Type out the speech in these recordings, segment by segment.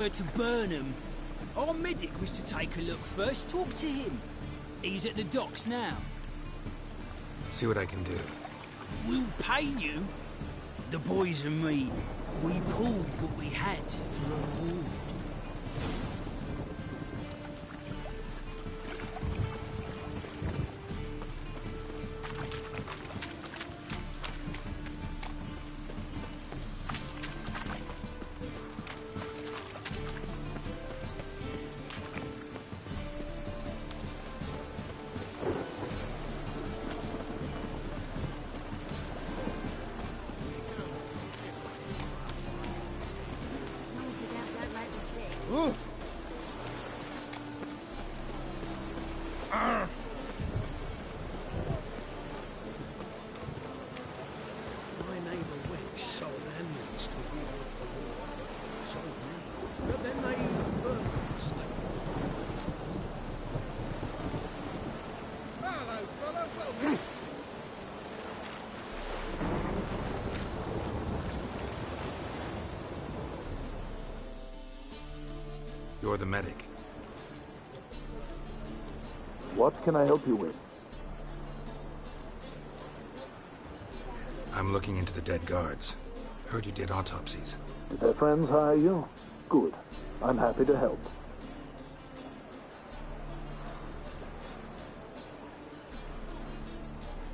To Burnham. Our medic was to take a look first. Talk to him. He's at the docks now. See what I can do. We'll pay you. The boys and me, we pulled what we had for a reward. You're the medic. What can I help you with? I'm looking into the dead guards. Heard you did autopsies. Did their friends hire you? Good. I'm happy to help.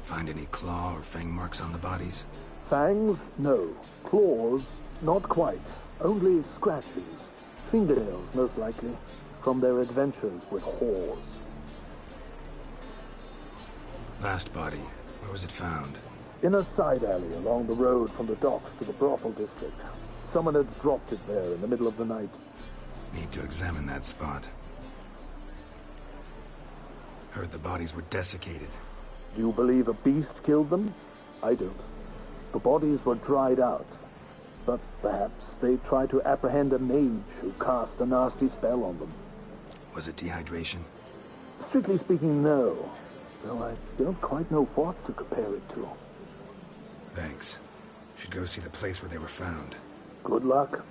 Find any claw or fang marks on the bodies? Fangs? No. Claws? Not quite. Only scratches. Fingernails, most likely, from their adventures with whores. Last body, where was it found? In a side alley along the road from the docks to the brothel district. Someone had dropped it there in the middle of the night. Need to examine that spot. Heard the bodies were desiccated. Do you believe a beast killed them? I don't. The bodies were dried out. But perhaps they tried to apprehend a mage who cast a nasty spell on them. Was it dehydration? Strictly speaking, no. Though I don't quite know what to compare it to. Thanks. Should go see the place where they were found. Good luck.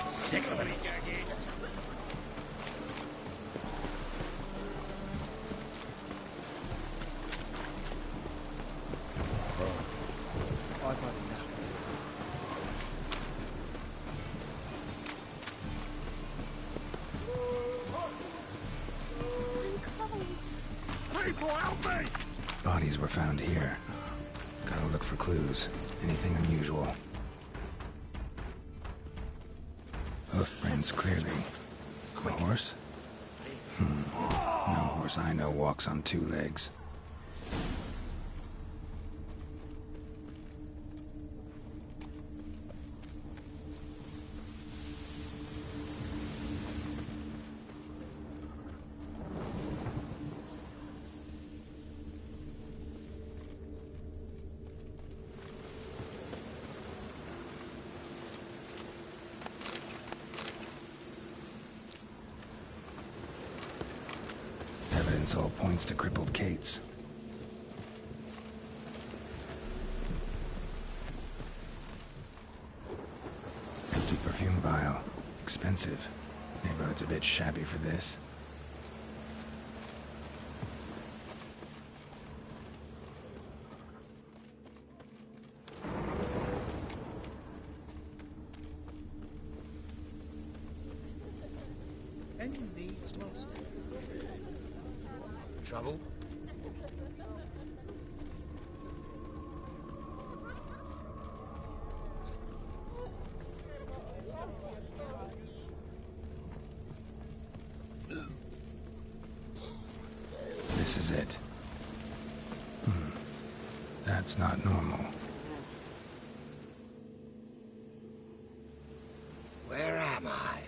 Sick of it. People, help me! Bodies were found here. Gotta look for clues. Anything unusual. Hoof prints, clearly. A horse? No horse I know walks on two legs. Evidence all points to crippled Kate's. Empty perfume vial. Expensive. Neighborhood's a bit shabby for this. Any needs, Master? Trouble? This is it. That's not normal. Where am I?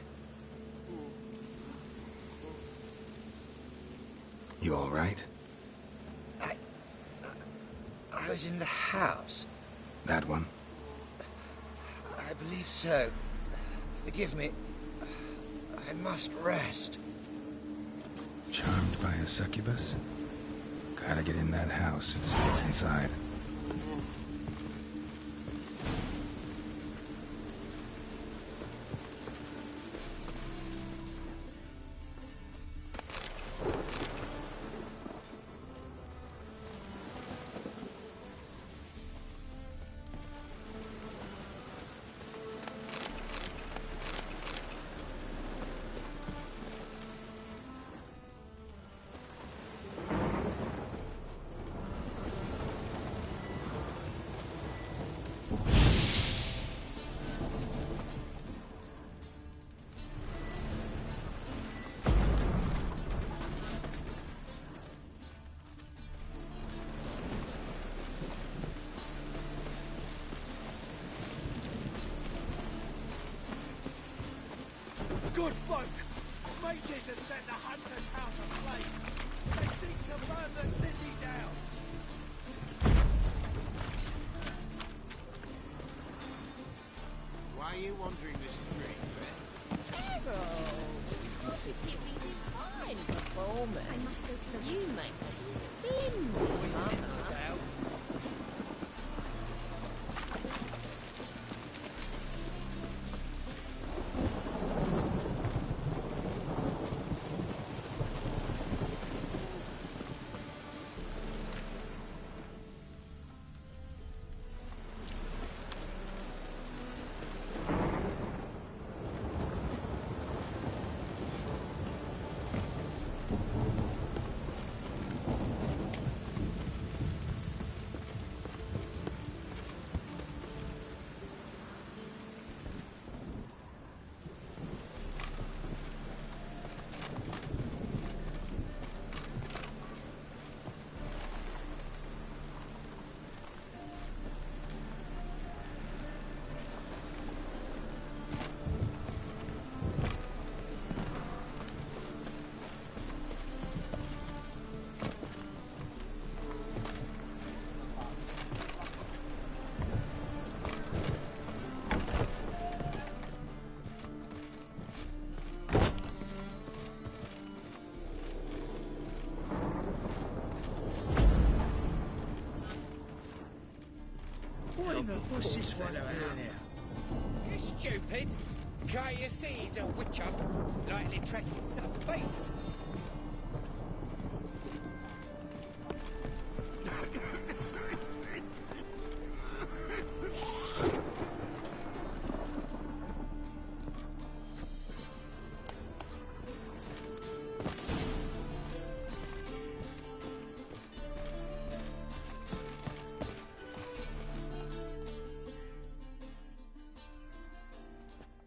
You all right? I was in the house. That one? I believe so. Forgive me. I must rest. Charmed by a succubus? Gotta get in that house and see what's inside. Good folk! Mages have set the hunter's house aflame. They seek to burn the city down. Why are you wandering the streets, eh? Terrible! Positively divine performance. I must go to the You make a splendid mother. What's this fellow doing here? You stupid! Can't you see he's a witcher? Likely tracking some beast.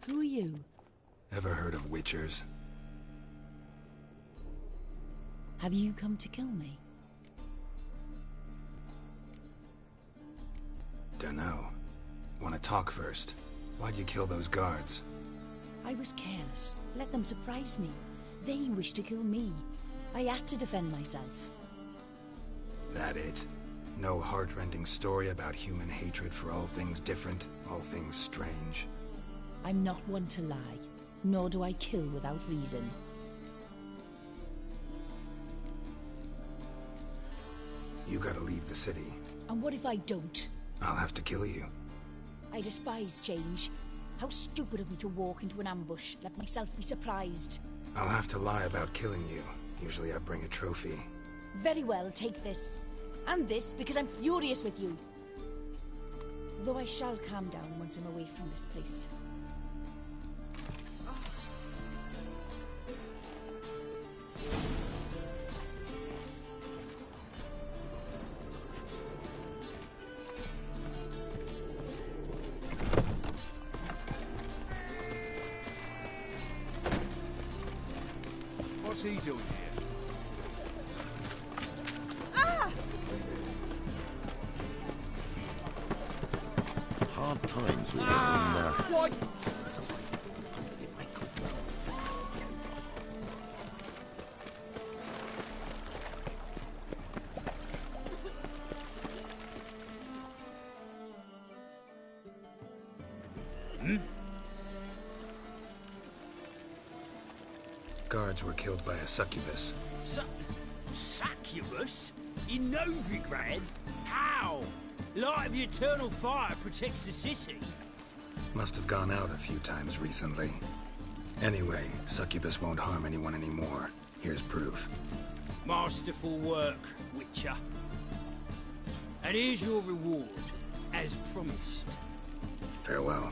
Who are you? Ever heard of witchers? Have you come to kill me? Dunno. Wanna talk first? Why'd you kill those guards? I was careless. Let them surprise me. They wished to kill me. I had to defend myself. That it? No heart-rending story about human hatred for all things different, all things strange? I'm not one to lie, nor do I kill without reason. You gotta leave the city. And what if I don't? I'll have to kill you. I despise change. How stupid of me to walk into an ambush, let myself be surprised. I'll have to lie about killing you. Usually I bring a trophy. Very well, take this. And this, because I'm furious with you. Though I shall calm down once I'm away from this place. What's he doing here? Hard times with what? Guards were killed by a succubus. Succubus? In Novigrad? How? Light of the eternal fire protects the city. Must have gone out a few times recently. Anyway, succubus won't harm anyone anymore. Here's proof. Masterful work, Witcher. And here's your reward, as promised. Farewell.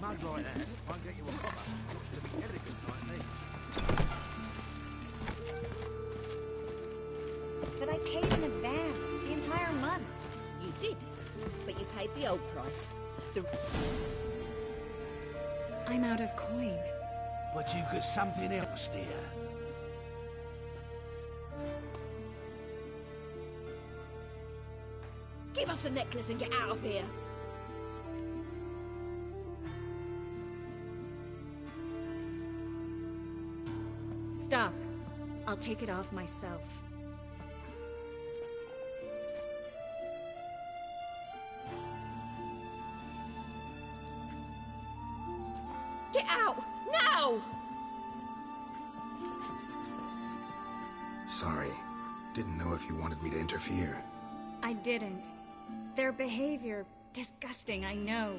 Mud like that won't get you a copper. Looks to be elegant like me. But I paid in advance, the entire month. You did, but you paid the old price. I'm out of coin. But you've got something else, dear. Give us the necklace and get out of here. Stop. I'll take it off myself. Get out! Now! Sorry. Didn't know if you wanted me to interfere. I didn't. Their behavior, disgusting, I know.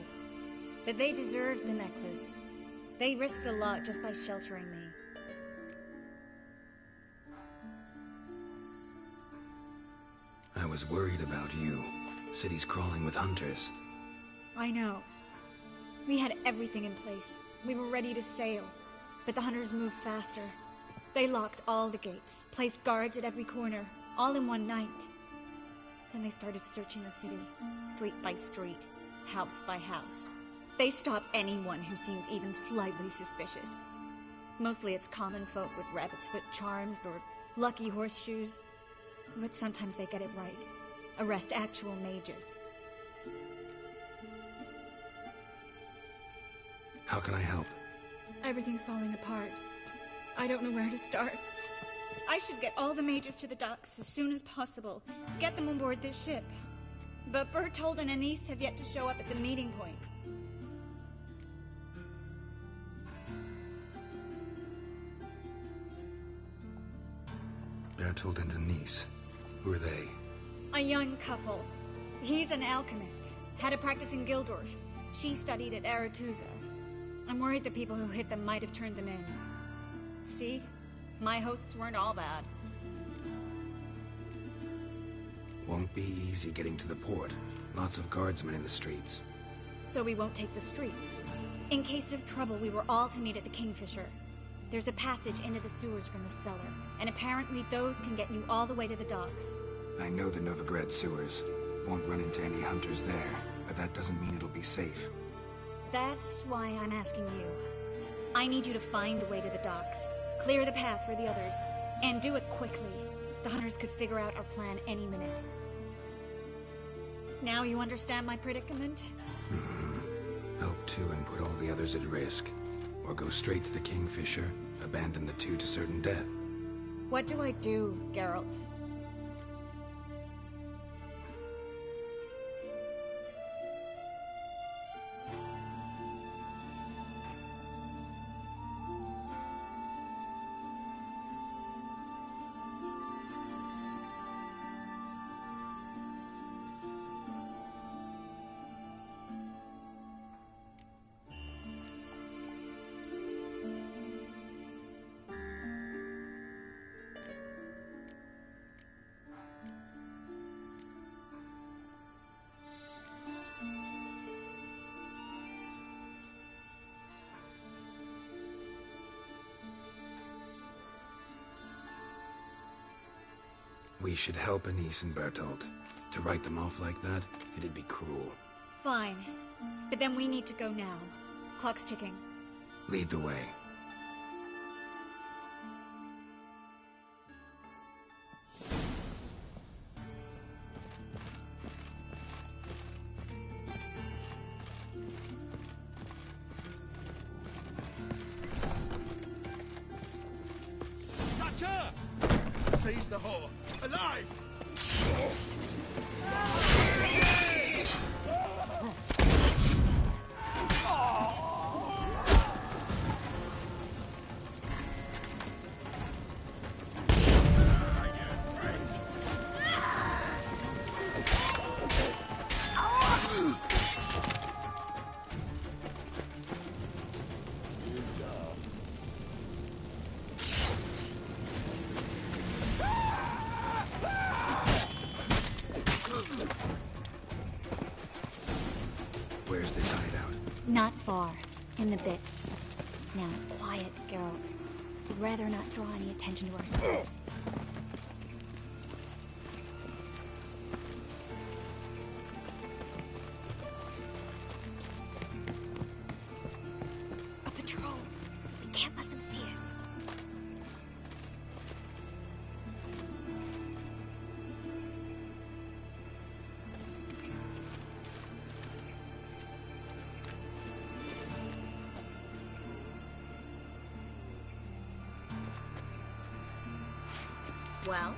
But they deserved the necklace. They risked a lot just by sheltering me. I was worried about you. City's crawling with hunters. I know. We had everything in place. We were ready to sail. But the hunters moved faster. They locked all the gates, placed guards at every corner, all in one night. Then they started searching the city, street by street, house by house. They stop anyone who seems even slightly suspicious. Mostly it's common folk with rabbit's foot charms or lucky horseshoes. But sometimes they get it right. Arrest actual mages. How can I help? Everything's falling apart. I don't know where to start. I should get all the mages to the docks as soon as possible. Get them on board this ship. But Bertold and Anise have yet to show up at the meeting point. Bertold and Anise. Who are they? A young couple. He's an alchemist. Had a practice in Gildorf. She studied at Aretusa. I'm worried the people who hit them might have turned them in. See? My hosts weren't all bad. Won't be easy getting to the port. Lots of guardsmen in the streets. So we won't take the streets. In case of trouble, we were all to meet at the Kingfisher. There's a passage into the sewers from the cellar, and apparently those can get you all the way to the docks. I know the Novigrad sewers. Won't run into any hunters there, but that doesn't mean it'll be safe. That's why I'm asking you. I need you to find the way to the docks, clear the path for the others, and do it quickly. The hunters could figure out our plan any minute. Now you understand my predicament? Help two and put all the others at risk. Or go straight to the Kingfisher, abandon the two to certain death. What do I do, Geralt? We should help Anise and Bertolt. To write them off like that, it'd be cruel. Fine. But then we need to go now. Clock's ticking. Lead the way. That's her! Seize the whore. Alive! Where's this hideout? Not far. In the bits. Now, quiet, Geralt. We'd rather not draw any attention to ourselves. A patrol. We can't let them see us. Well?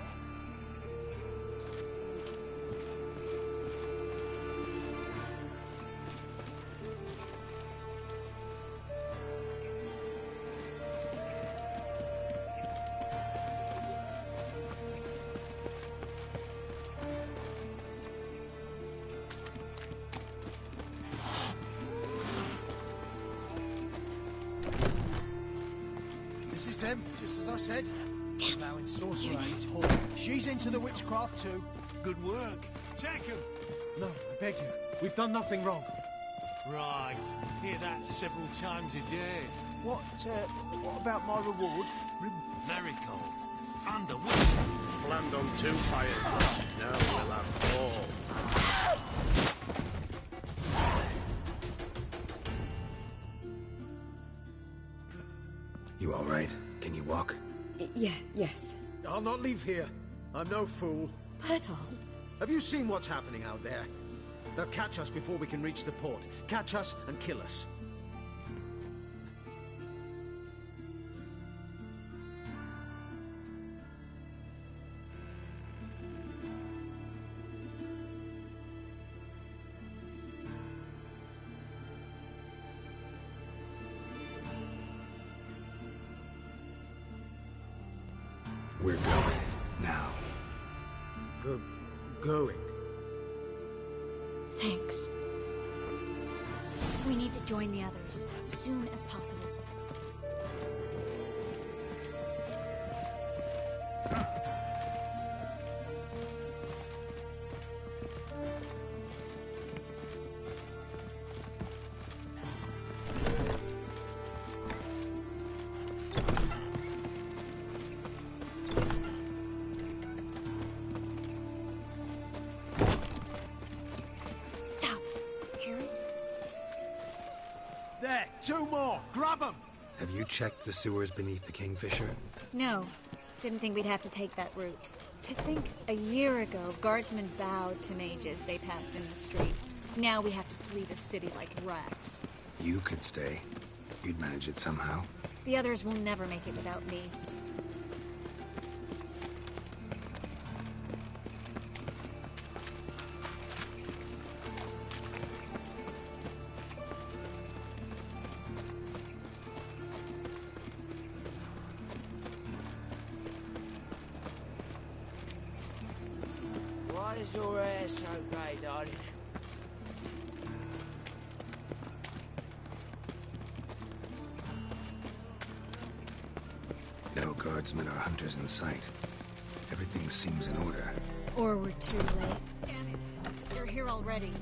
This is them, just as I said. Damn. Allowing sorcerer at his hall. She's into the witchcraft too. Good work. Take him. No, I beg you. We've done nothing wrong. Right. Hear that several times a day. What about my reward? Marigold. And a witch. Planned on 2 pyres. Now we'll have all. You all right? Can you walk? Yes. I'll not leave here. I'm no fool. Bertolt. Have you seen what's happening out there? They'll catch us before we can reach the port. Catch us and kill us. We're going now. Going? Thanks. We need to join the others, soon as possible. 2 more! Grab them! Have you checked the sewers beneath the Kingfisher? No. Didn't think we'd have to take that route. To think a year ago, guardsmen bowed to mages they passed in the street. Now we have to flee the city like rats. You could stay. You'd manage it somehow. The others will never make it without me. Why is your hair so grey, darling? No guardsmen or hunters in sight. Everything seems in order. Or we're too late. Damn it. They're here already.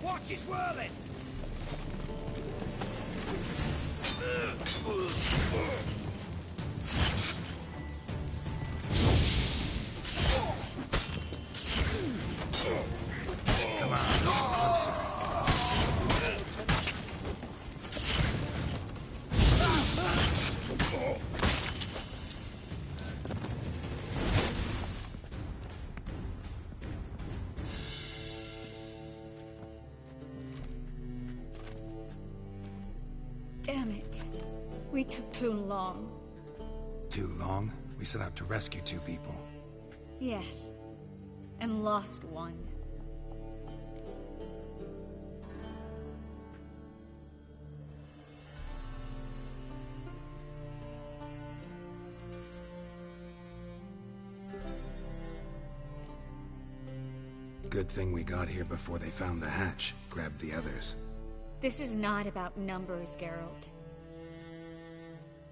Watch his whirling! Come on, closer. Damn it. We took too long. Too long? We set out to rescue 2 people. Yes. And lost one. Good thing we got here before they found the hatch, grabbed the others. This is not about numbers, Geralt.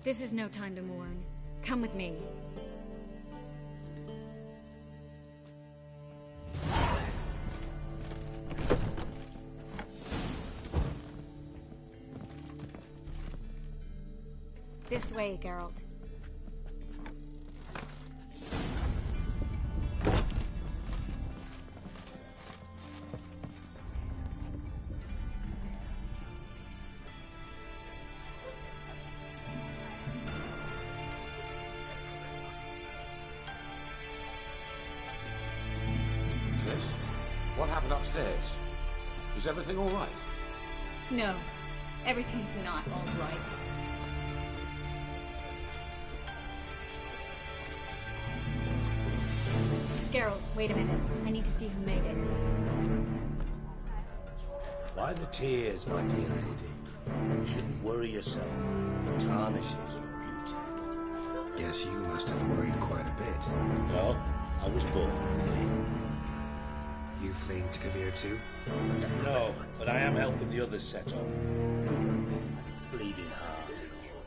This is no time to mourn. Come with me. This way, Geralt. Triss, what happened upstairs? Is everything all right? No, everything's not all right. Geralt, wait a minute. I need to see who made it. Why the tears, my dear lady? You shouldn't worry yourself. It tarnishes your beauty. Guess you must have worried quite a bit. Well, I was born ugly. You fleeing to Kavir too? No, but I am helping the others set off. Bleeding heart and all.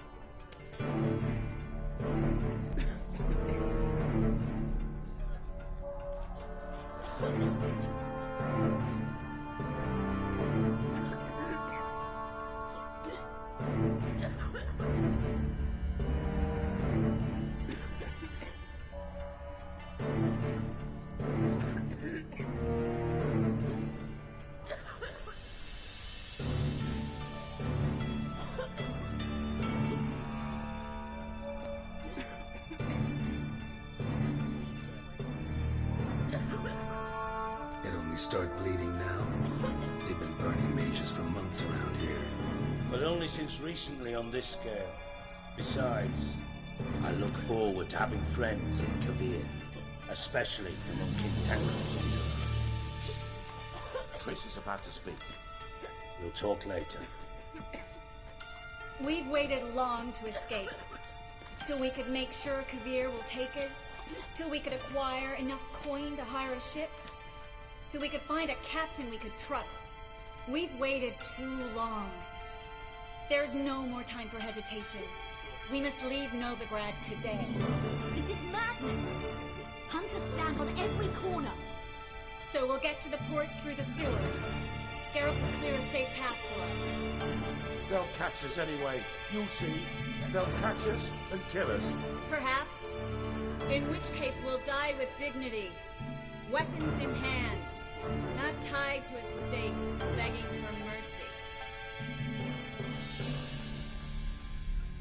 Start bleeding now? They've been burning mages for months around here. But only since recently on this scale. Besides, I look forward to having friends in Kavir, especially among King Tankel's entourage. Shh. Triss is about to speak. We'll talk later. We've waited long to escape. Till we could make sure Kavir will take us. Till we could acquire enough coin to hire a ship. Till we could find a captain we could trust. We've waited too long. There's no more time for hesitation. We must leave Novigrad today. This is madness. Hunters stand on every corner. So we'll get to the port through the sewers. Geralt will clear a safe path for us. They'll catch us anyway. You'll see. They'll catch us and kill us. Perhaps. In which case we'll die with dignity. Weapons in hand. Not tied to a stake, begging for mercy.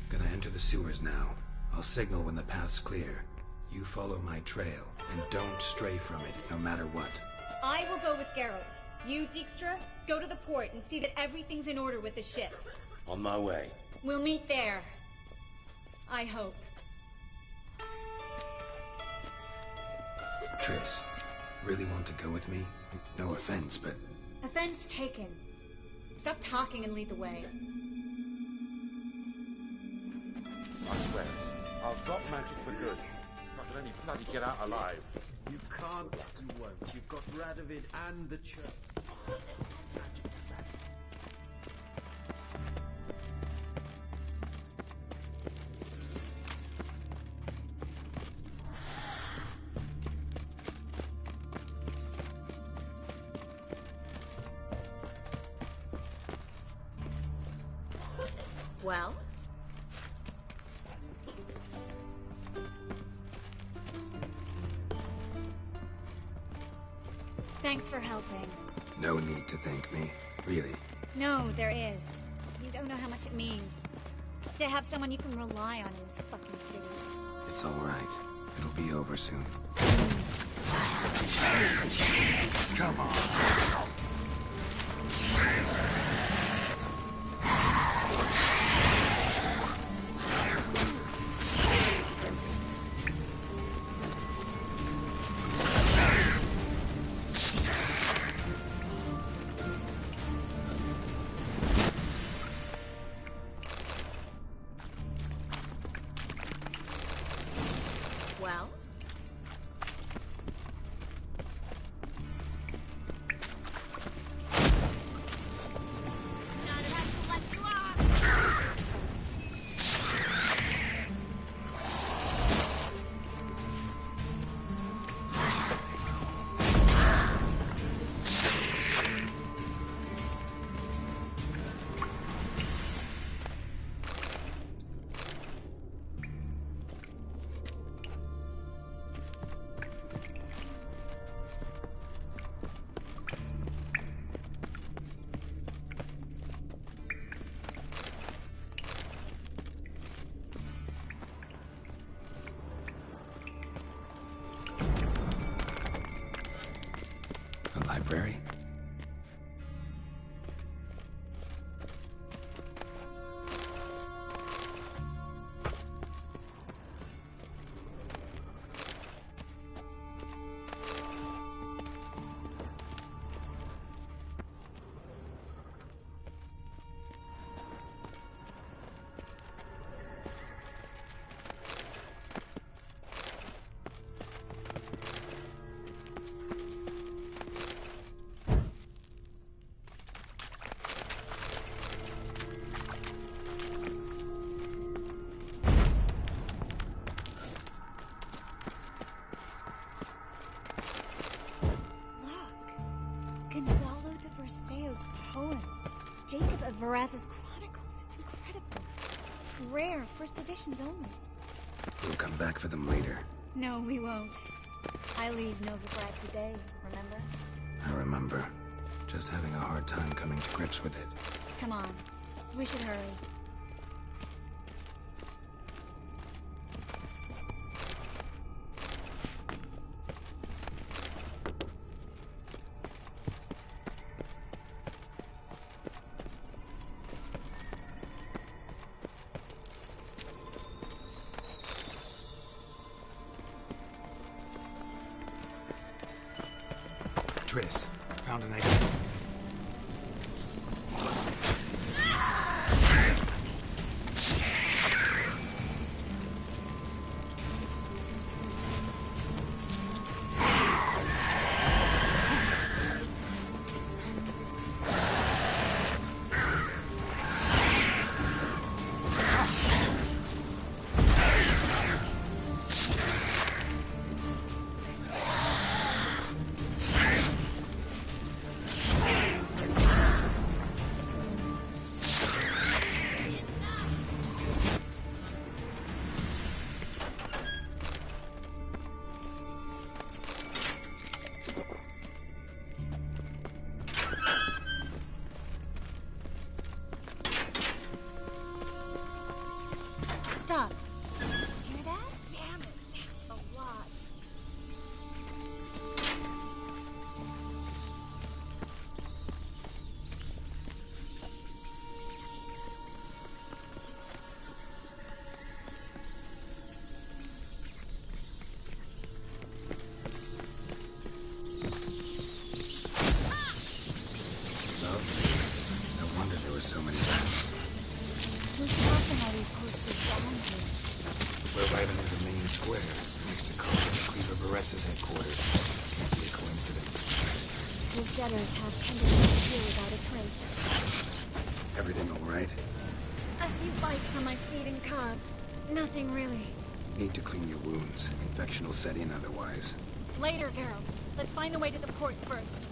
Gonna enter the sewers now. I'll signal when the path's clear. You follow my trail, and don't stray from it, no matter what. I will go with Geralt. You, Dijkstra, go to the port and see that everything's in order with the ship. On my way. We'll meet there. I hope. Triss, really want to go with me? No offense, but... Offense taken. Stop talking and lead the way. I swear it. I'll drop magic for good. If I can only bloody get out alive. You can't, you won't. You've got Radovid and the church. Well? Thanks for helping. No need to thank me, really. No, there is. You don't know how much it means. To have someone you can rely on in this fucking city. It's all right. It'll be over soon. Come on. Well? A library? Poems. Jacob of Varaz's Chronicles. It's incredible. Rare, first editions only. We'll come back for them later. No, we won't. I leave Novigrad today, remember? I remember. Just having a hard time coming to grips with it. Come on. We should hurry. Triss, found an idea. up. Hear that? Damn it, that's a lot. No wonder there were so many rats. Who's tossing all these corpses down here? We're right under the main square, next to Cleaver Barrett's headquarters. Can't be a coincidence. Those debtors have tended to disappear without a trace. Everything all right? A few bites on my feet and calves. Nothing really. Need to clean your wounds. Infection will set in otherwise. Later, Geralt. Let's find a way to the port first.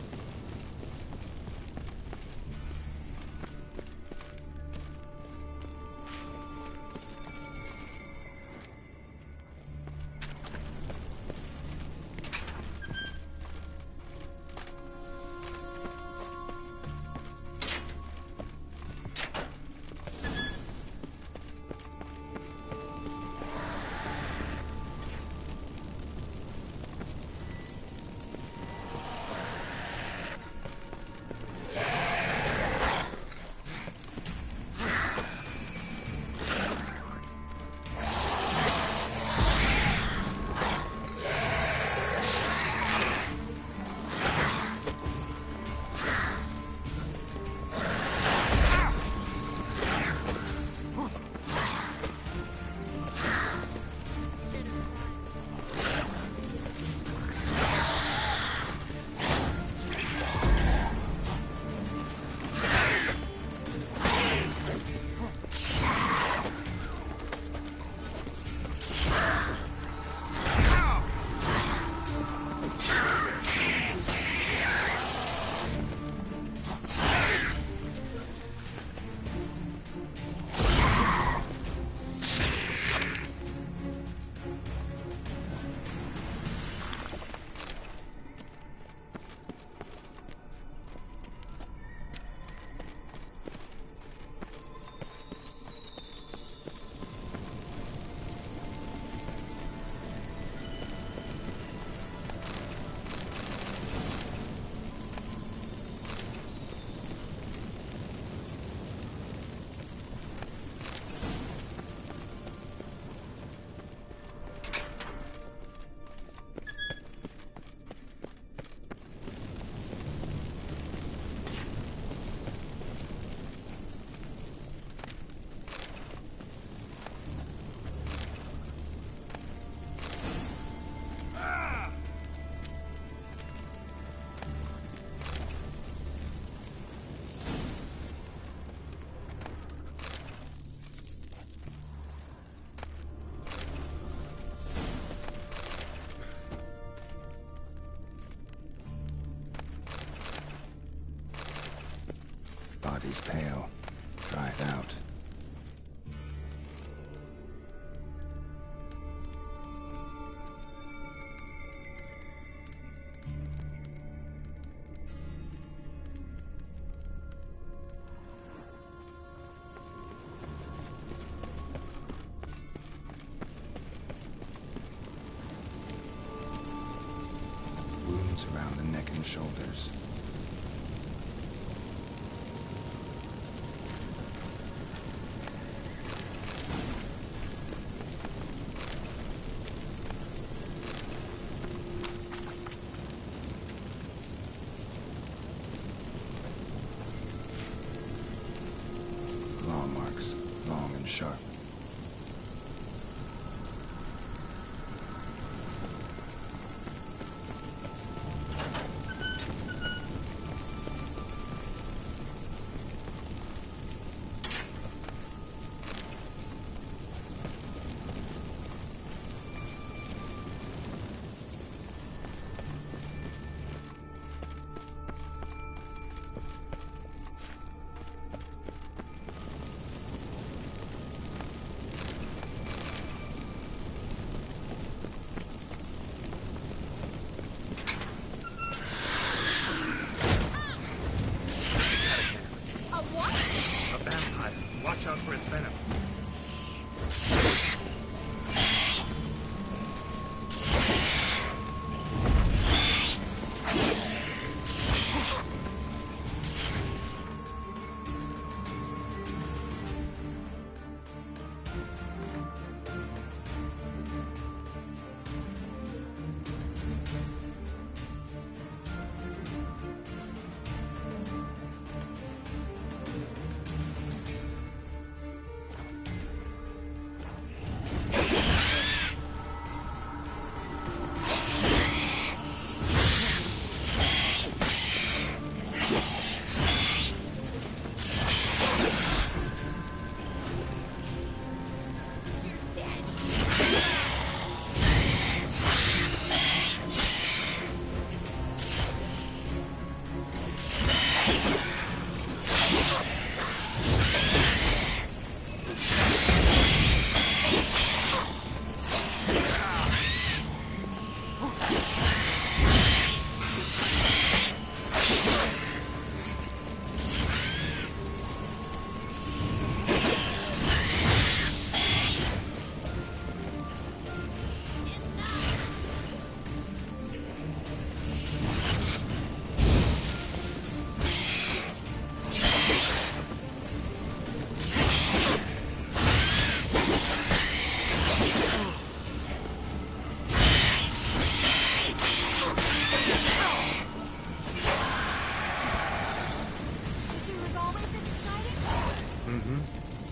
Body's pale, dried out. Wounds around the neck and shoulders. Claw marks, long and sharp. Watch out for its venom.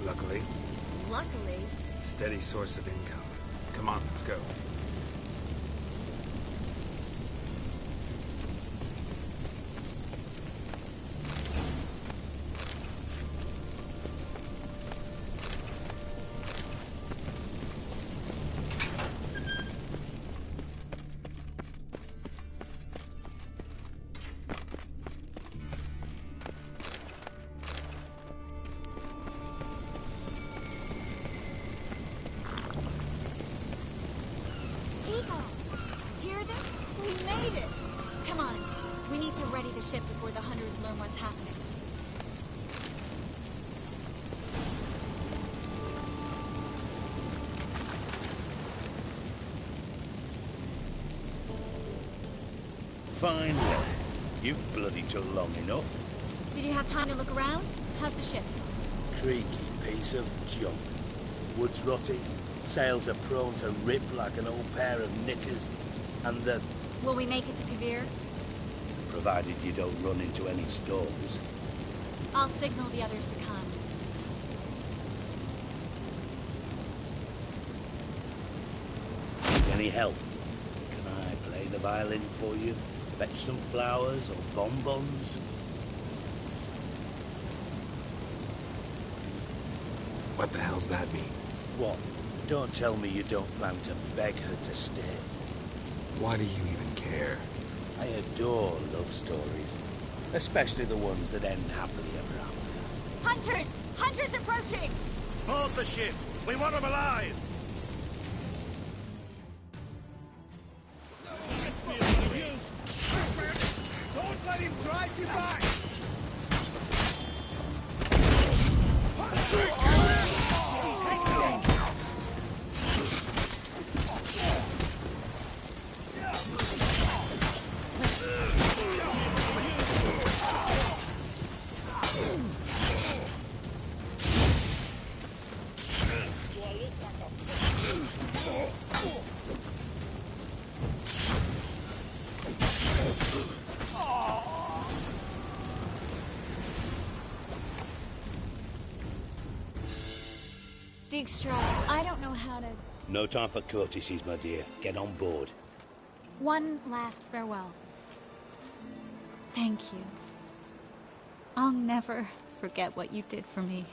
Luckily. Luckily. Steady source of income. Come on, let's go. Hear them? We made it! Come on. We need to ready the ship before the hunters learn what's happening. Finally. You've bloody took long enough. Did you have time to look around? How's the ship? Creaky piece of junk. Wood's rotty. Sails are prone to rip like an old pair of knickers. And the... Will we make it to Kavir? Provided you don't run into any storms. I'll signal the others to come. Need any help? Can I play the violin for you? Fetch some flowers or bonbons? What the hell's that mean? What? Don't tell me you don't plan to beg her to stay. Why do you even care? I adore love stories. Especially the ones that end happily ever after. Hunters! Hunters approaching! Board the ship! We want them alive! Don't let him drive you back! Dijkstra, I don't know how to... No time for courtesies, my dear. Get on board. One last farewell. Thank you. I'll never forget what you did for me.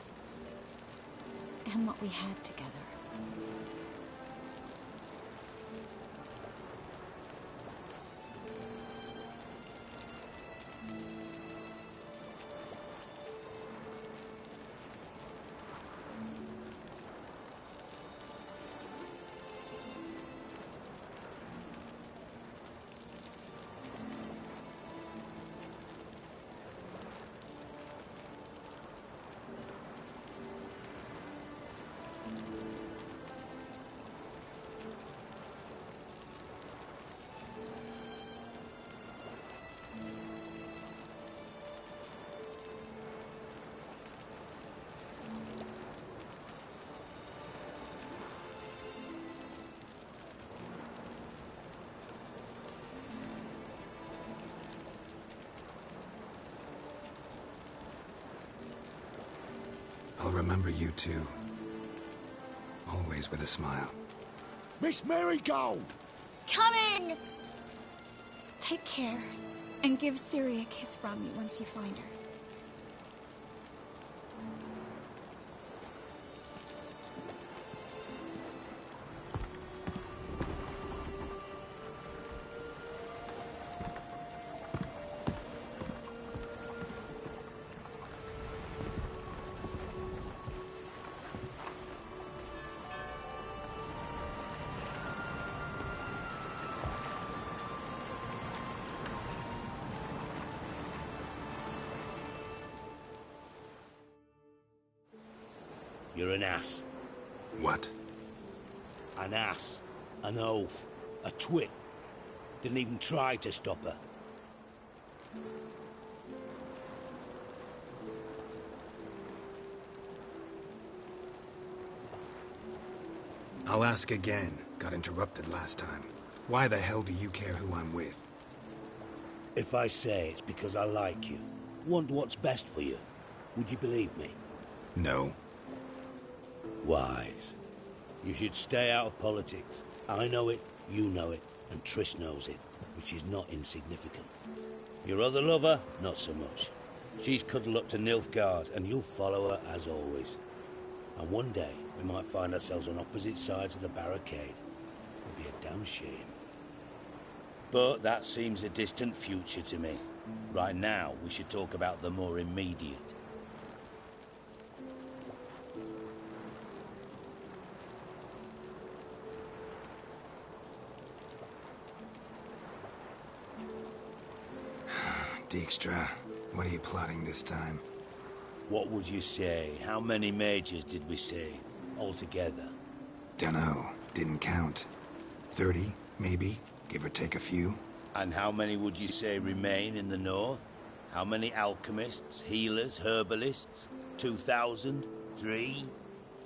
And what we had together. I'll remember you too. Always with a smile. Miss Marigold! Coming! Take care, and give Ciri a kiss from me once you find her. You're an ass. What? An ass. An oaf. A twit. Didn't even try to stop her. I'll ask again. Got interrupted last time. Why the hell do you care who I'm with? If I say it's because I like you, want what's best for you, would you believe me? No. Wise. You should stay out of politics. I know it, you know it, and Triss knows it, which is not insignificant. Your other lover, not so much. She's cuddled up to Nilfgaard, and you'll follow her as always. And one day, we might find ourselves on opposite sides of the barricade. It'd be a damn shame. But that seems a distant future to me. Right now, we should talk about the more immediate. Dijkstra, what are you plotting this time? What would you say? How many mages did we save, altogether? Dunno. Didn't count. 30, maybe? Give or take a few? And how many would you say remain in the north? How many alchemists, healers, herbalists? 2,000? 3?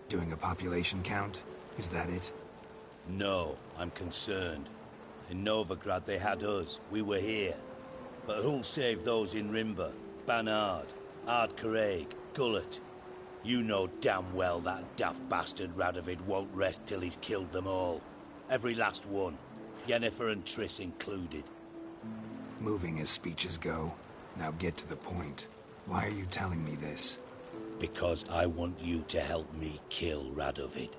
Doing a population count? Is that it? No, I'm concerned. In Novigrad they had us. We were here. But who'll save those in Rimba? Banard, Ardcaraig, Gullet? You know damn well that daft bastard Radovid won't rest till he's killed them all. Every last one. Yennefer and Triss included. Moving as speeches go. Now get to the point. Why are you telling me this? Because I want you to help me kill Radovid.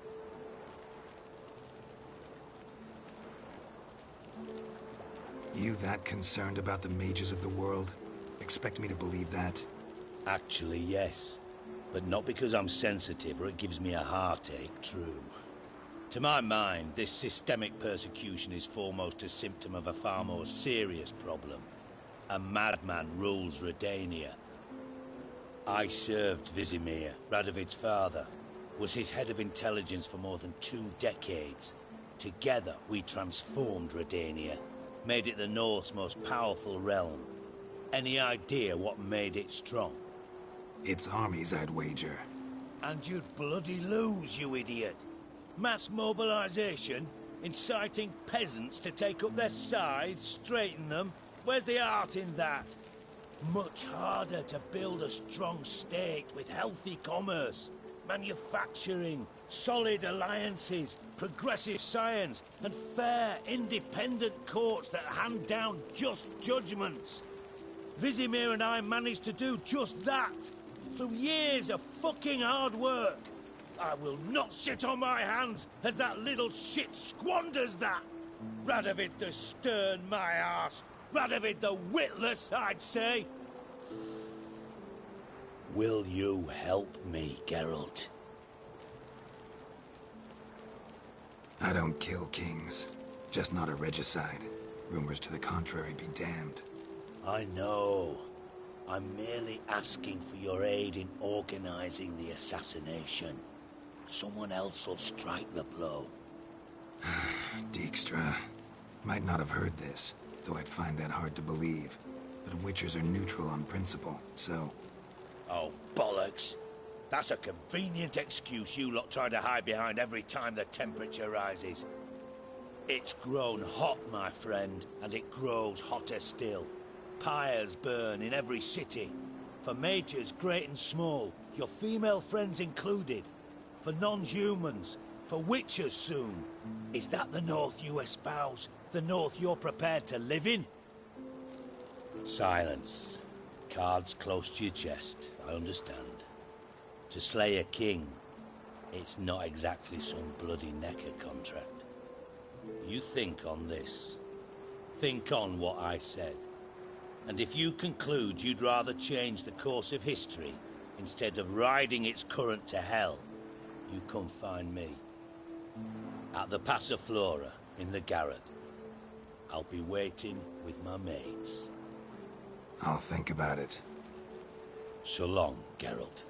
You that concerned about the mages of the world? Expect me to believe that? Actually, yes. But not because I'm sensitive or it gives me a heartache, true. To my mind, this systemic persecution is foremost a symptom of a far more serious problem. A madman rules Redania. I served Vizimir, Radovid's father, was his head of intelligence for more than 2 decades. Together, we transformed Redania, made it the North's most powerful realm. Any idea what made it strong? Its armies, I'd wager. And you'd bloody lose, you idiot. Mass mobilization, inciting peasants to take up their scythes, straighten them. Where's the art in that? Much harder to build a strong state with healthy commerce, manufacturing, solid alliances, progressive science, and fair, independent courts that hand down just judgments. Vizimir and I managed to do just that, through years of fucking hard work. I will not sit on my hands as that little shit squanders that. Radovid the stern, my arse. Radovid the witless, I'd say. Will you help me, Geralt? I don't kill kings. Just not a regicide. Rumors to the contrary be damned. I know. I'm merely asking for your aid in organizing the assassination. Someone else will strike the blow. Dijkstra. Might not have heard this, though I'd find that hard to believe. But Witchers are neutral on principle, so... Oh, bollocks. That's a convenient excuse you lot try to hide behind every time the temperature rises. It's grown hot, my friend, and it grows hotter still. Pyres burn in every city. For mages great and small, your female friends included. For non-humans, for witchers soon. Is that the North you espouse? The North you're prepared to live in? Silence. Cards close to your chest, I understand. To slay a king, it's not exactly some bloody necker contract. You think on this. Think on what I said. And if you conclude you'd rather change the course of history instead of riding its current to hell, you come find me. At the Passiflora, in the garret. I'll be waiting with my mates. I'll think about it. So long, Geralt.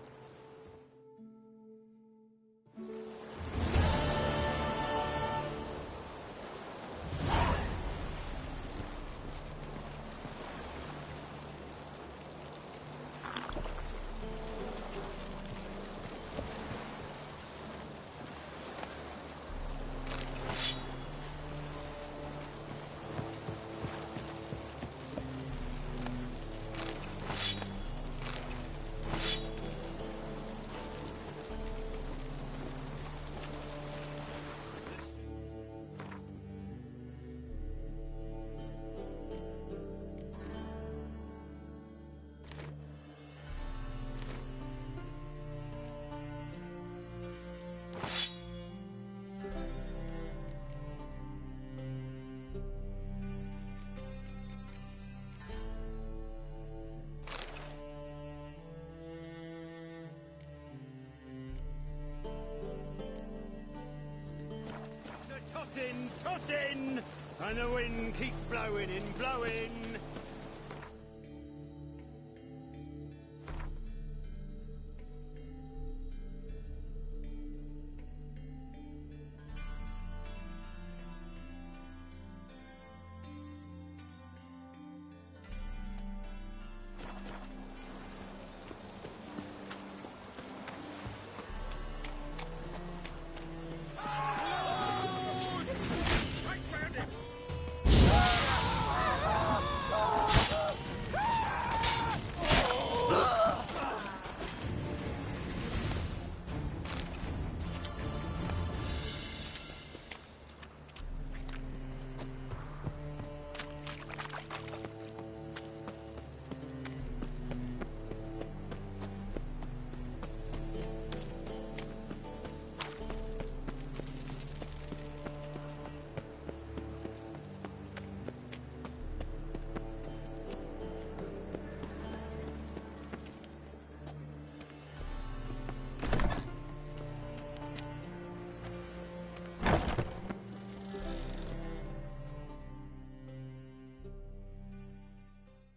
Tossin', and the wind keeps blowing and blowing.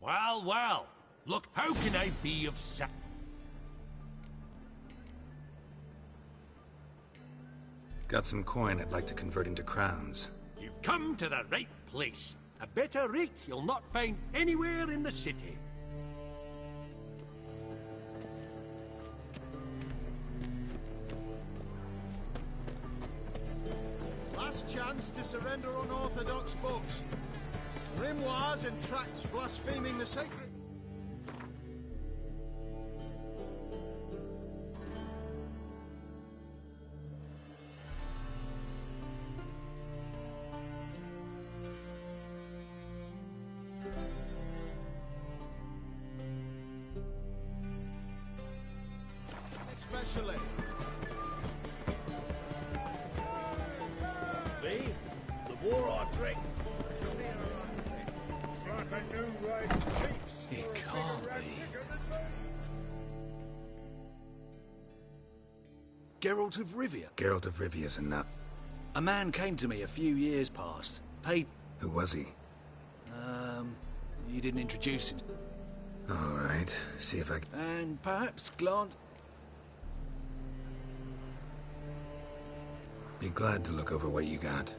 Well, well. Look, how can I be of Got some coin I'd like to convert into crowns. You've come to the right place. A better rate you'll not find anywhere in the city. Last chance to surrender unorthodox books. Grimoires and tracts blaspheming the sacred... Especially... Me? The more I drink, it can't be. Geralt of Rivia. Geralt of Rivia's enough. A man came to me a few years past. Paid... Who was he? He didn't introduce him. All right, see if I... And perhaps glance... Be glad to look over what you got.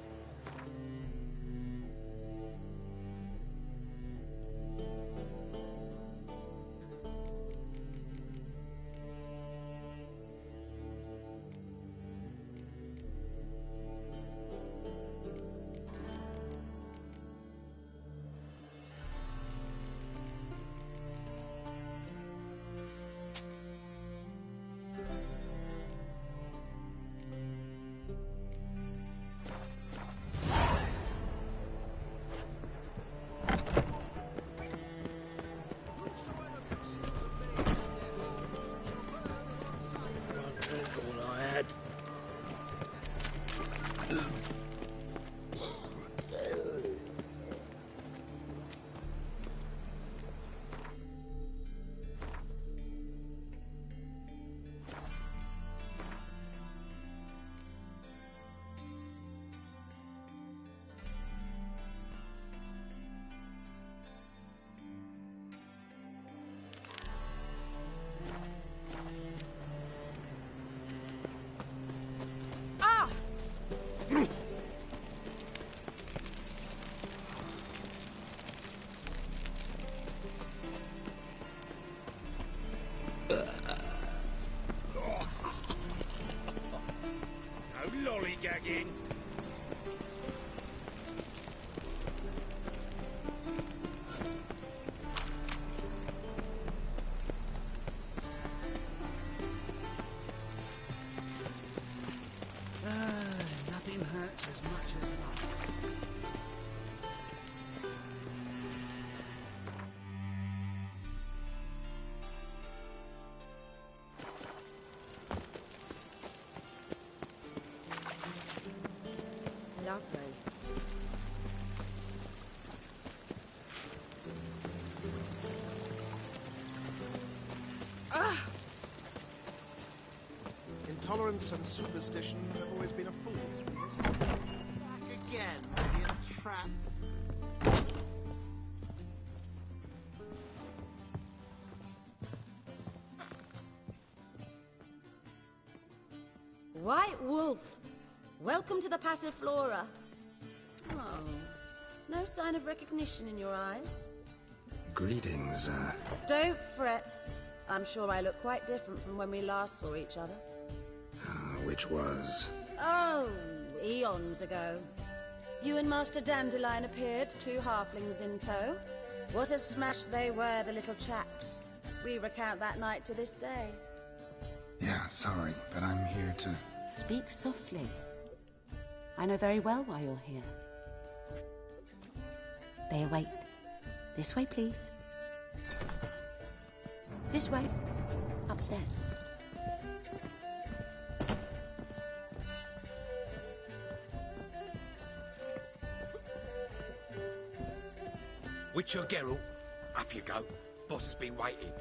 No lollygagging. Nothing hurts as much as love. Lovely. Intolerance and superstition have always been a fool's race. again, idiot trap. White Wolf, welcome to the Passiflora. Oh, no sign of recognition in your eyes? Greetings, Don't fret. I'm sure I look quite different from when we last saw each other. which was... Oh, eons ago. You and Master Dandelion appeared, 2 halflings in tow. What a smash they were, the little chaps. We recount that night to this day. Yeah, sorry, but I'm here to... Speak softly. I know very well why you're here. They await. This way, please. This way. Upstairs. Witcher Geralt, up you go. Boss has been waiting.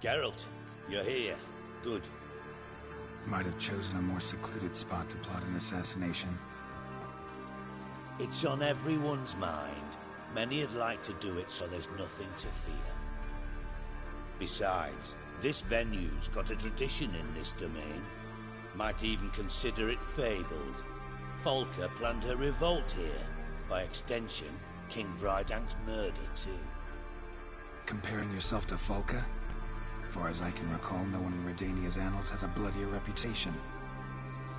Geralt, you're here. Good. Might have chosen a more secluded spot to plot an assassination. It's on everyone's mind. Many would like to do it so there's nothing to fear. Besides, this venue's got a tradition in this domain. Might even consider it fabled. Folka planned her revolt here. By extension, King Vrydank's murder too. Comparing yourself to Folka? Far as I can recall, no one in Redania's annals has a bloodier reputation.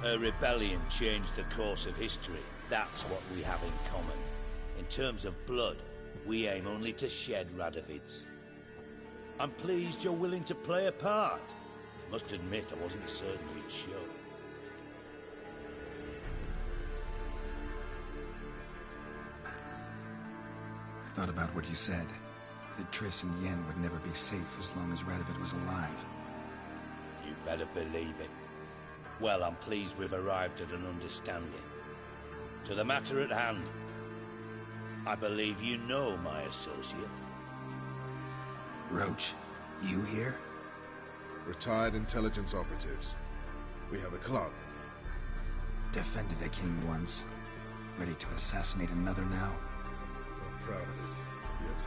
Her rebellion changed the course of history. That's what we have in common. In terms of blood, we aim only to shed Radovid's. I'm pleased you're willing to play a part. Must admit, I wasn't certain you'd show. Thought about what you said. That Triss and Yen would never be safe as long as Radovid was alive. You better believe it. Well, I'm pleased we've arrived at an understanding. To the matter at hand. I believe you know my associate. Roach, you here? Retired intelligence operatives. We have a club. Defended a king once. Ready to assassinate another now? Not proud of it, yet.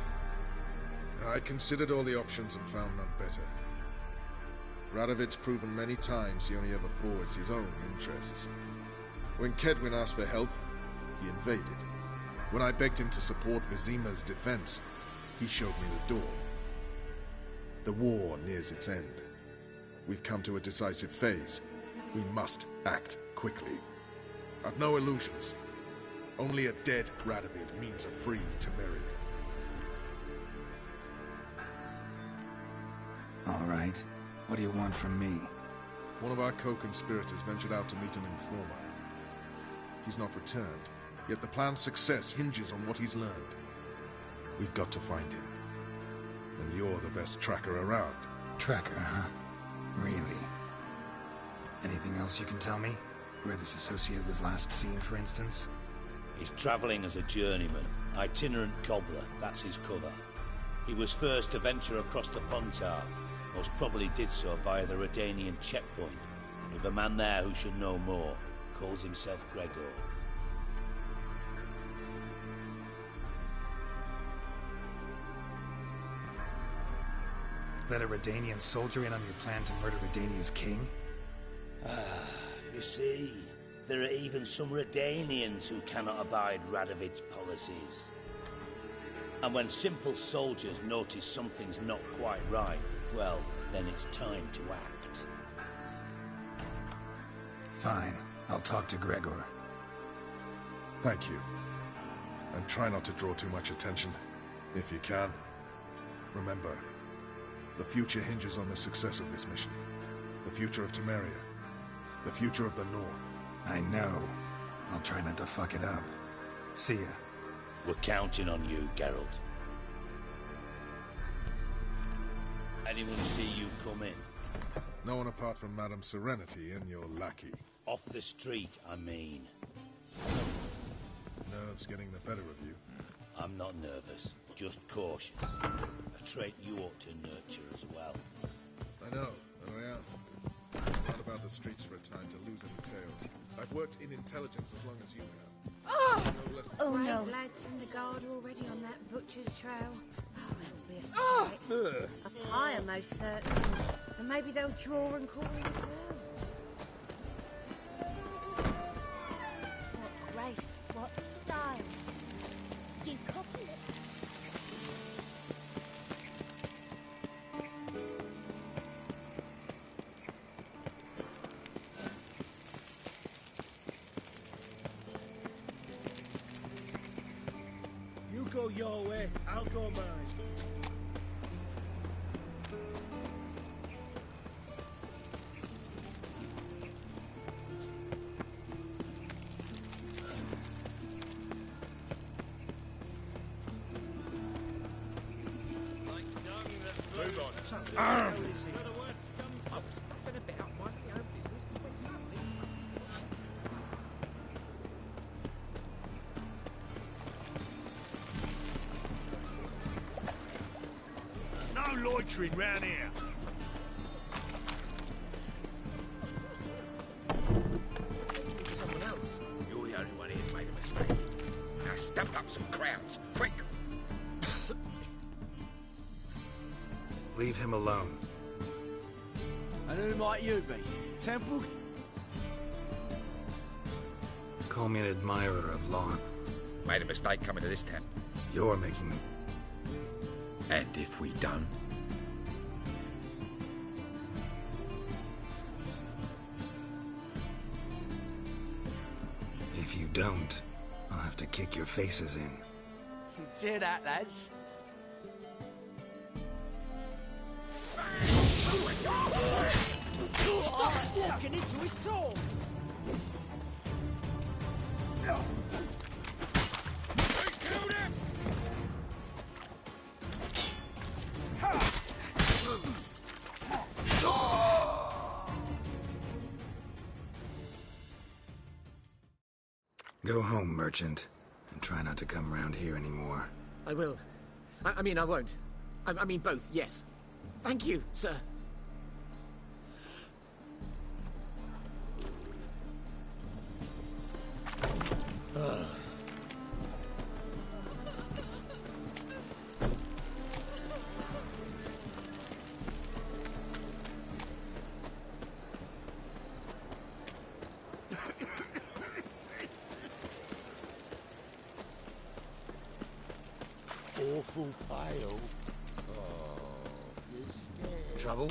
I considered all the options and found none better. Radovid's proven many times he only ever forwards his own interests. When Kedwin asked for help, he invaded. When I begged him to support Vizima's defense, he showed me the door. The war nears its end. We've come to a decisive phase. We must act quickly. I've no illusions. Only a dead Radovid means a free Temeria. All right. What do you want from me? One of our co-conspirators ventured out to meet an informer. He's not returned, yet the plan's success hinges on what he's learned. We've got to find him. And you're the best tracker around. Tracker, huh? Really? Anything else you can tell me? Where this associate was last seen, for instance? He's travelling as a journeyman. Itinerant cobbler, that's his cover. He was first to venture across the Pontar. Most probably did so via the Redanian checkpoint. With a man there who should know more. Calls himself Gregor. Let a Redanian soldier in on your plan to murder Redania's king? You see, there are even some Redanians who cannot abide Radovid's policies. And when simple soldiers notice something's not quite right, well, then it's time to act. Fine. I'll talk to Gregor. Thank you. And try not to draw too much attention, if you can. Remember, the future hinges on the success of this mission. The future of Temeria. The future of the North. I know. I'll try not to fuck it up. See ya. We're counting on you, Geralt. Anyone see you come in? No one apart from Madame Serenity and your lackey. Off the street, I mean. Nerves getting the better of you. I'm not nervous, just cautious. A trait you ought to nurture as well. I know, and I am. Not about the streets for a time to lose any tails. I've worked in intelligence as long as you have. No less than Oh no. Lads from the guard are already on that butcher's trail. Oh, it'll be a sight. A pyre, most certainly. And maybe they'll draw and call as well. What grace, what style. You copy it. You go your way, I'll go mine. Move on. I was nothing a bit up my own business when suddenly... No loitering round here. Someone else. You're the only one who's made a mistake. Now stump up some crowds, quick! Leave him alone. And who might you be? Temple? Call me an admirer of law. Made a mistake coming to this town. You're making them. And if we don't? If you don't, I'll have to kick your faces in. Cheer that, lads. Stop walking into his sword! Go home, merchant, and try not to come round here anymore. I will. I mean, I won't. I mean, both, yes. Thank you, sir. Awful pale. Oh, you scared. Trouble?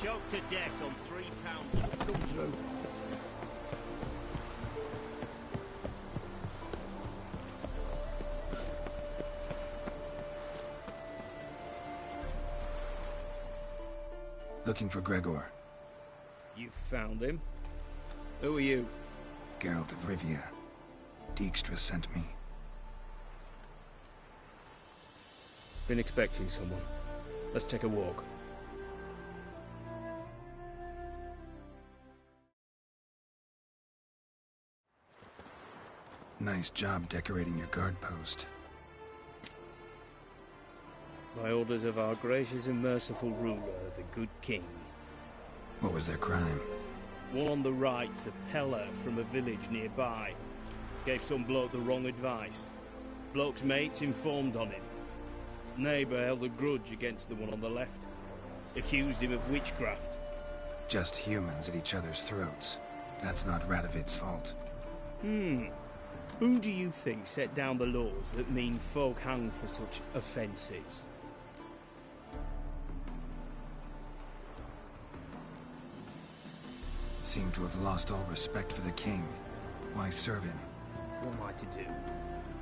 Choked to death on 3 pounds of Come through. Looking for Gregor. You found him? Who are you? Geralt of Rivia. Dijkstra sent me. Been expecting someone. Let's take a walk. Nice job decorating your guard post. By orders of our gracious and merciful ruler, the good king. What was their crime? One on the right's a peller from a village nearby. Gave some bloke the wrong advice. Bloke's mates informed on him. Neighbour held a grudge against the one on the left. Accused him of witchcraft. Just humans at each other's throats. That's not Radovid's fault. Who do you think set down the laws that mean folk hang for such offences? Seem to have lost all respect for the king. Why serve him? What am I to do?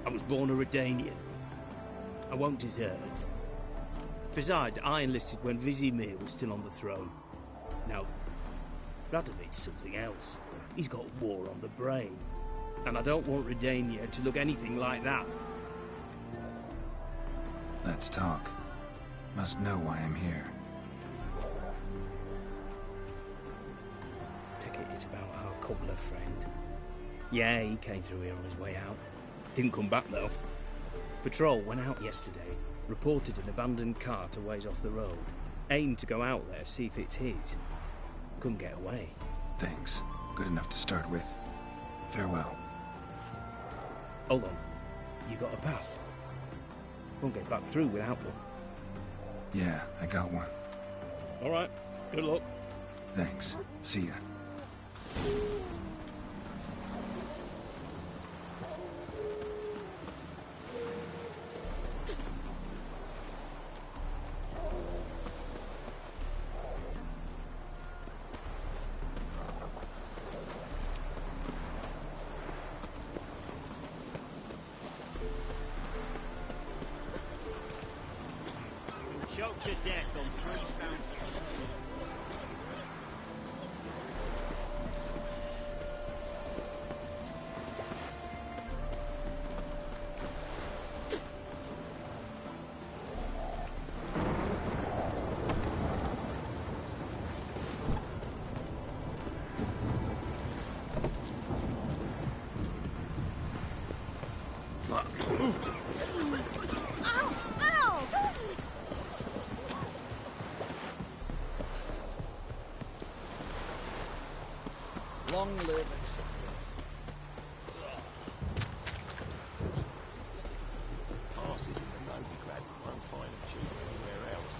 I was born a Redanian. I won't desert. Besides, I enlisted when Vizimir was still on the throne. Now, Radovid's something else. He's got war on the brain. And I don't want Redania to look anything like that. Let's talk. Must know why I'm here. Take it it's about our cobbler friend. Yeah, he came through here on his way out. Didn't come back, though. Patrol went out yesterday, reported an abandoned cart a ways off the road. Aimed to go out there, see if it's his. Couldn't get away. Thanks. Good enough to start with. Farewell. Hold on. You got a pass? Won't get back through without one. Yeah, I got one. All right. Good luck. Thanks. See ya. Choked to death on 3 pounds of steel. Long live acceptance. Passes in the Novigrad won't find them cheap anywhere else.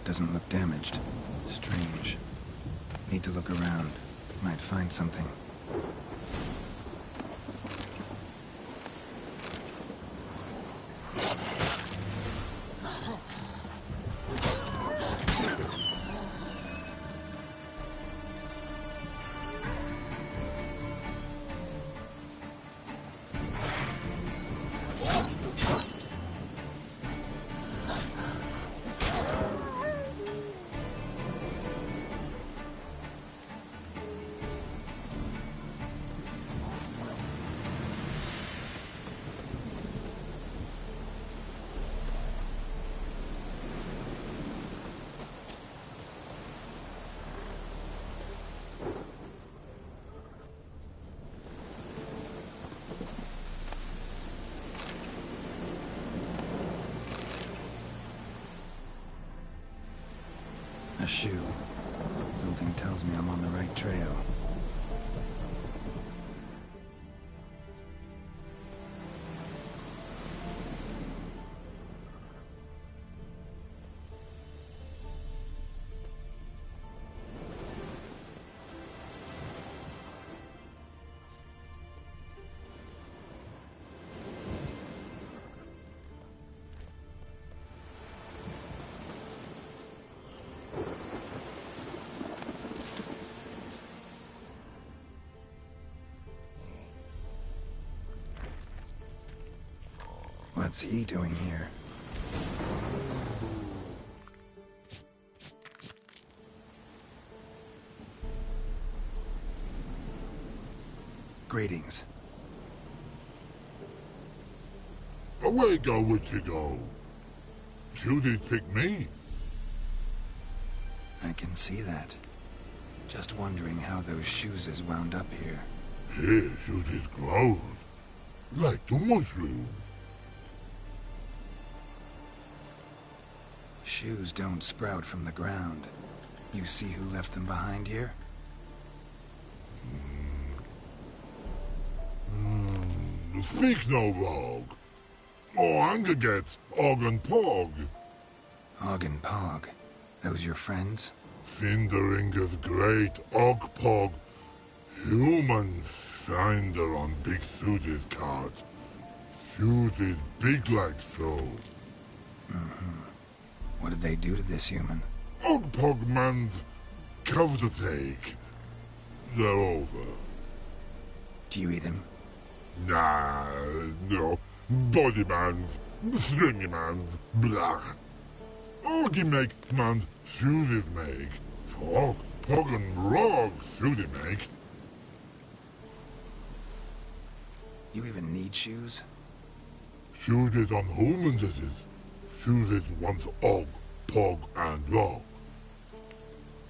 doesn't look damaged. Strange. Need to look around. Might find something. A shoe. Something tells me I'm on the right trail. What's he doing here? Greetings. Away go with you go. You did pick me. I can see that. Just wondering how those shoes is wound up here. Yes, you did grow. Like the mushroom. Shoes don't sprout from the ground. You see who left them behind here? Speak no rogue. Oh, anger gets Og and Pog. Og and Pog. Those your friends? Finderinger's great Og Pog. Human finder on big suited cart. Suited big like so. What did they do to this human? Og Pog man's cover to take. They're over. Do you eat him? Nah, no. Body man's, stringy man's, blah. Oggy make man's suited make. Frog, Pog and Rog suited make. You even need shoes? Suited on humans it is. Suited once Og, Pog and Rog.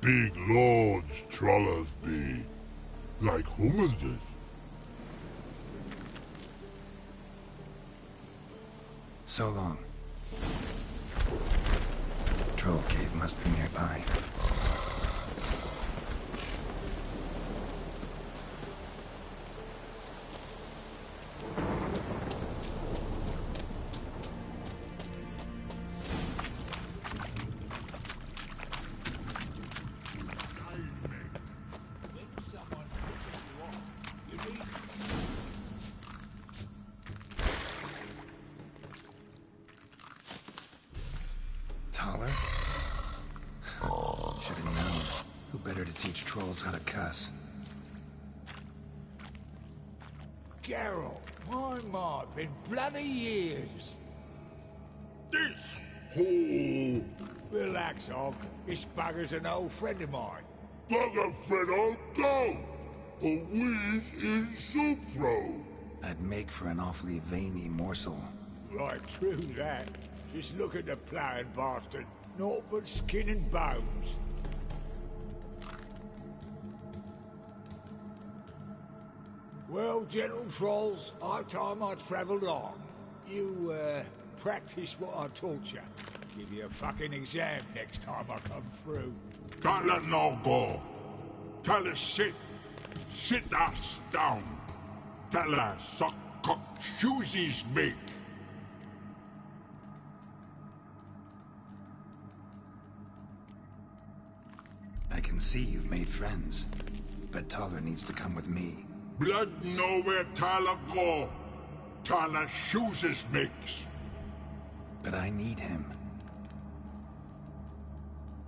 Big lords trollers be. Like humans is. So long. Troll cave must be nearby. Taller? Should have known. Who better to teach trolls how to cuss? Geralt, my mark, been bloody years. This hole. Relax, Og. This bugger's an old friend of mine. Bugger friend I'll go. A whiz in soup throw. I'd make for an awfully veiny morsel. Right, true that. Just look at the ploughing bastard. Naught but skin and bones. Well, gentle trolls, high time I travelled on. You, practice what I taught you. Give you a fucking exam next time I come through. Can't let no go. Tell her sit. Sit ass down. Tell her suck cock shoesies make. . can see you've made friends. But Taller needs to come with me. Blood know where Tala go. Tala chooses makes. But I need him.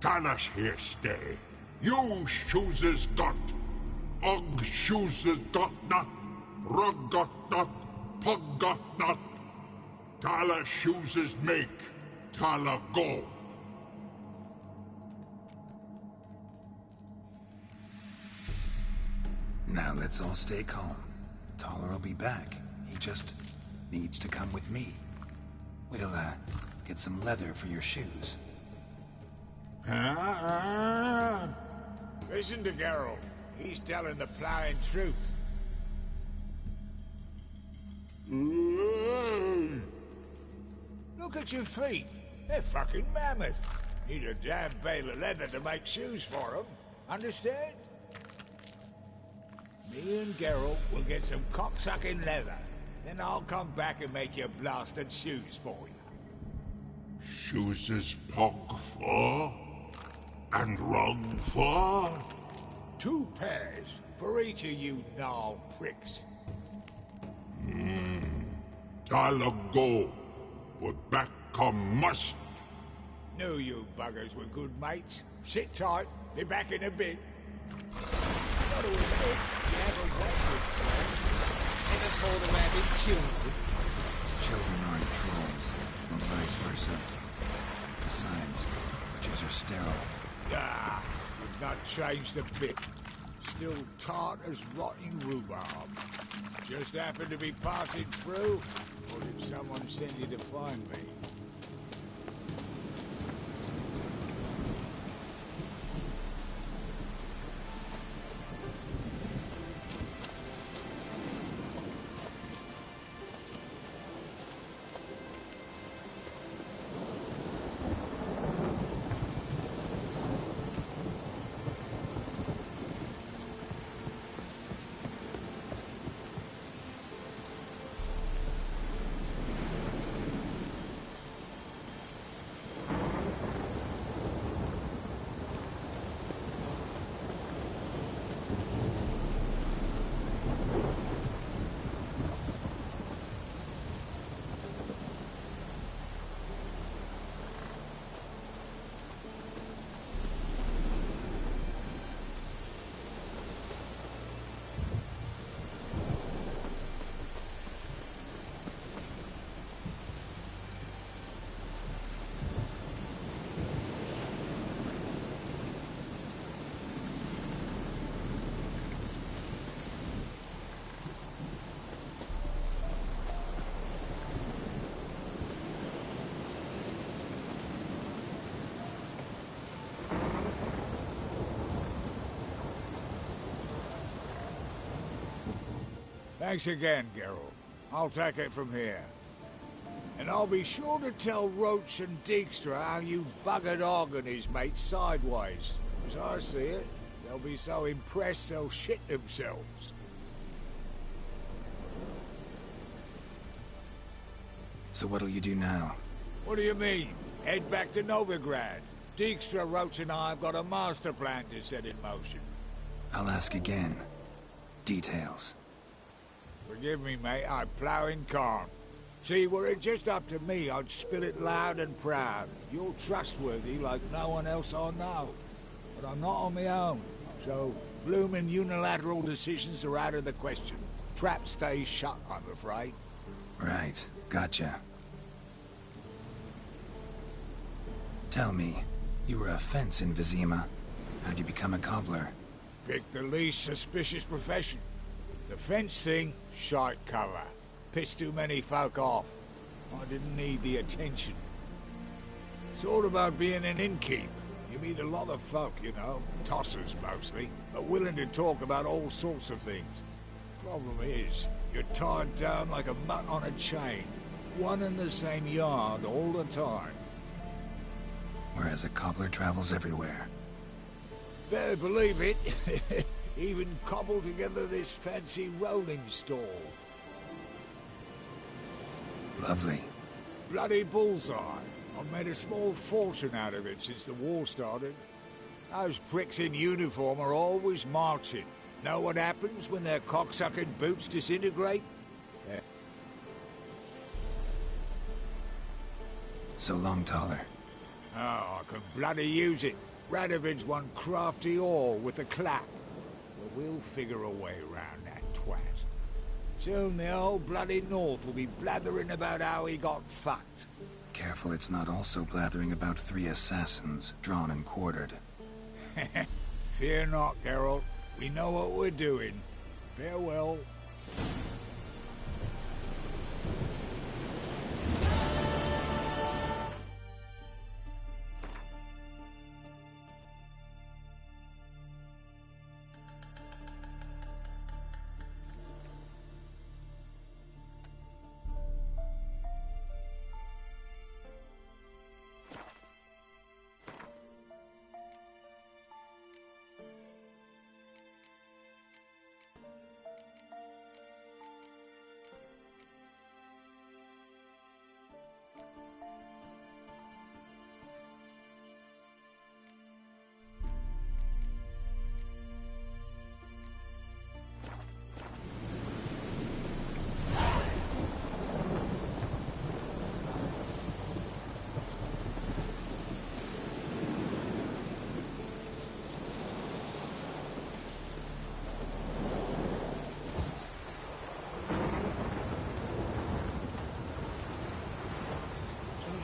Tala's here stay. You chooses got. Og chooses got not. Rug got not. Pug got not. Tala chooses make. Tala go. Now let's all stay calm. Taller will be back. He just needs to come with me. We'll, get some leather for your shoes. Listen to Geralt. He's telling the plowing truth. Look at your feet. They're fucking mammoth. Need a damn bale of leather to make shoes for them. Understand? Me and Geralt will get some cocksucking leather. Then I'll come back and make your blasted shoes for you. Chooses pog for? And rug for? 2 pairs for each of you gnarled pricks. Tala go. But back come must. Knew you buggers were good mates. Sit tight. Be back in a bit. Gotta admit, you haven't got good friends. Ever call the rabbit children? Children aren't trolls, and vice versa. Besides, witches are sterile. Ah, you've not changed a bit. Still tart as rotting rhubarb. Just happened to be passing through, or did someone send you to find me? Thanks again, Geralt. I'll take it from here. And I'll be sure to tell Roach and Dijkstra how you buggered Og and his mates sideways. As I see it, they'll be so impressed they'll shit themselves. So what'll you do now? What do you mean? Head back to Novigrad. Dijkstra, Roach and I have got a master plan to set in motion. I'll ask again. Details. Forgive me, mate, I'm plowing calm. See, were it just up to me, I'd spill it loud and proud. You're trustworthy like no one else I know. But I'm not on my own, so bloomin' unilateral decisions are out of the question. Trap stays shut, I'm afraid. Right, gotcha. Tell me, you were a fence in Vizima. How'd you become a cobbler? Pick the least suspicious profession. The fence thing, shite cover. Pissed too many folk off. I didn't need the attention. It's all about being an innkeep. You meet a lot of folk, you know, tossers mostly, but willing to talk about all sorts of things. Problem is, you're tied down like a mutt on a chain. One and the same yard all the time. Whereas a cobbler travels everywhere. Better believe it. Even cobbled together this fancy rolling stall. Lovely. Bloody bullseye. I've made a small fortune out of it since the war started. Those pricks in uniform are always marching. Know what happens when their cocksucking boots disintegrate? Yeah. So long, Toller. Oh, I can bloody use it. Radovid's one crafty ore with a clap. But we'll figure a way around that twat. Soon the whole bloody North will be blathering about how he got fucked. Careful it's not also blathering about 3 assassins, drawn and quartered. Fear not, Geralt. We know what we're doing. Farewell.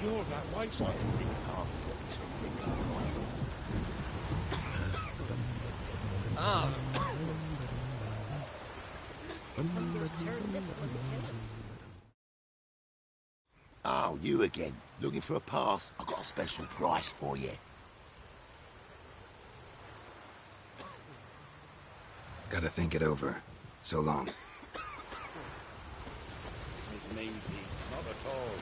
You're that way, side as it passes at terrific prices. Ah. Oh, you again. Looking for a pass? I've got a special price for you. Gotta think it over. So long. It's easy. Not at all.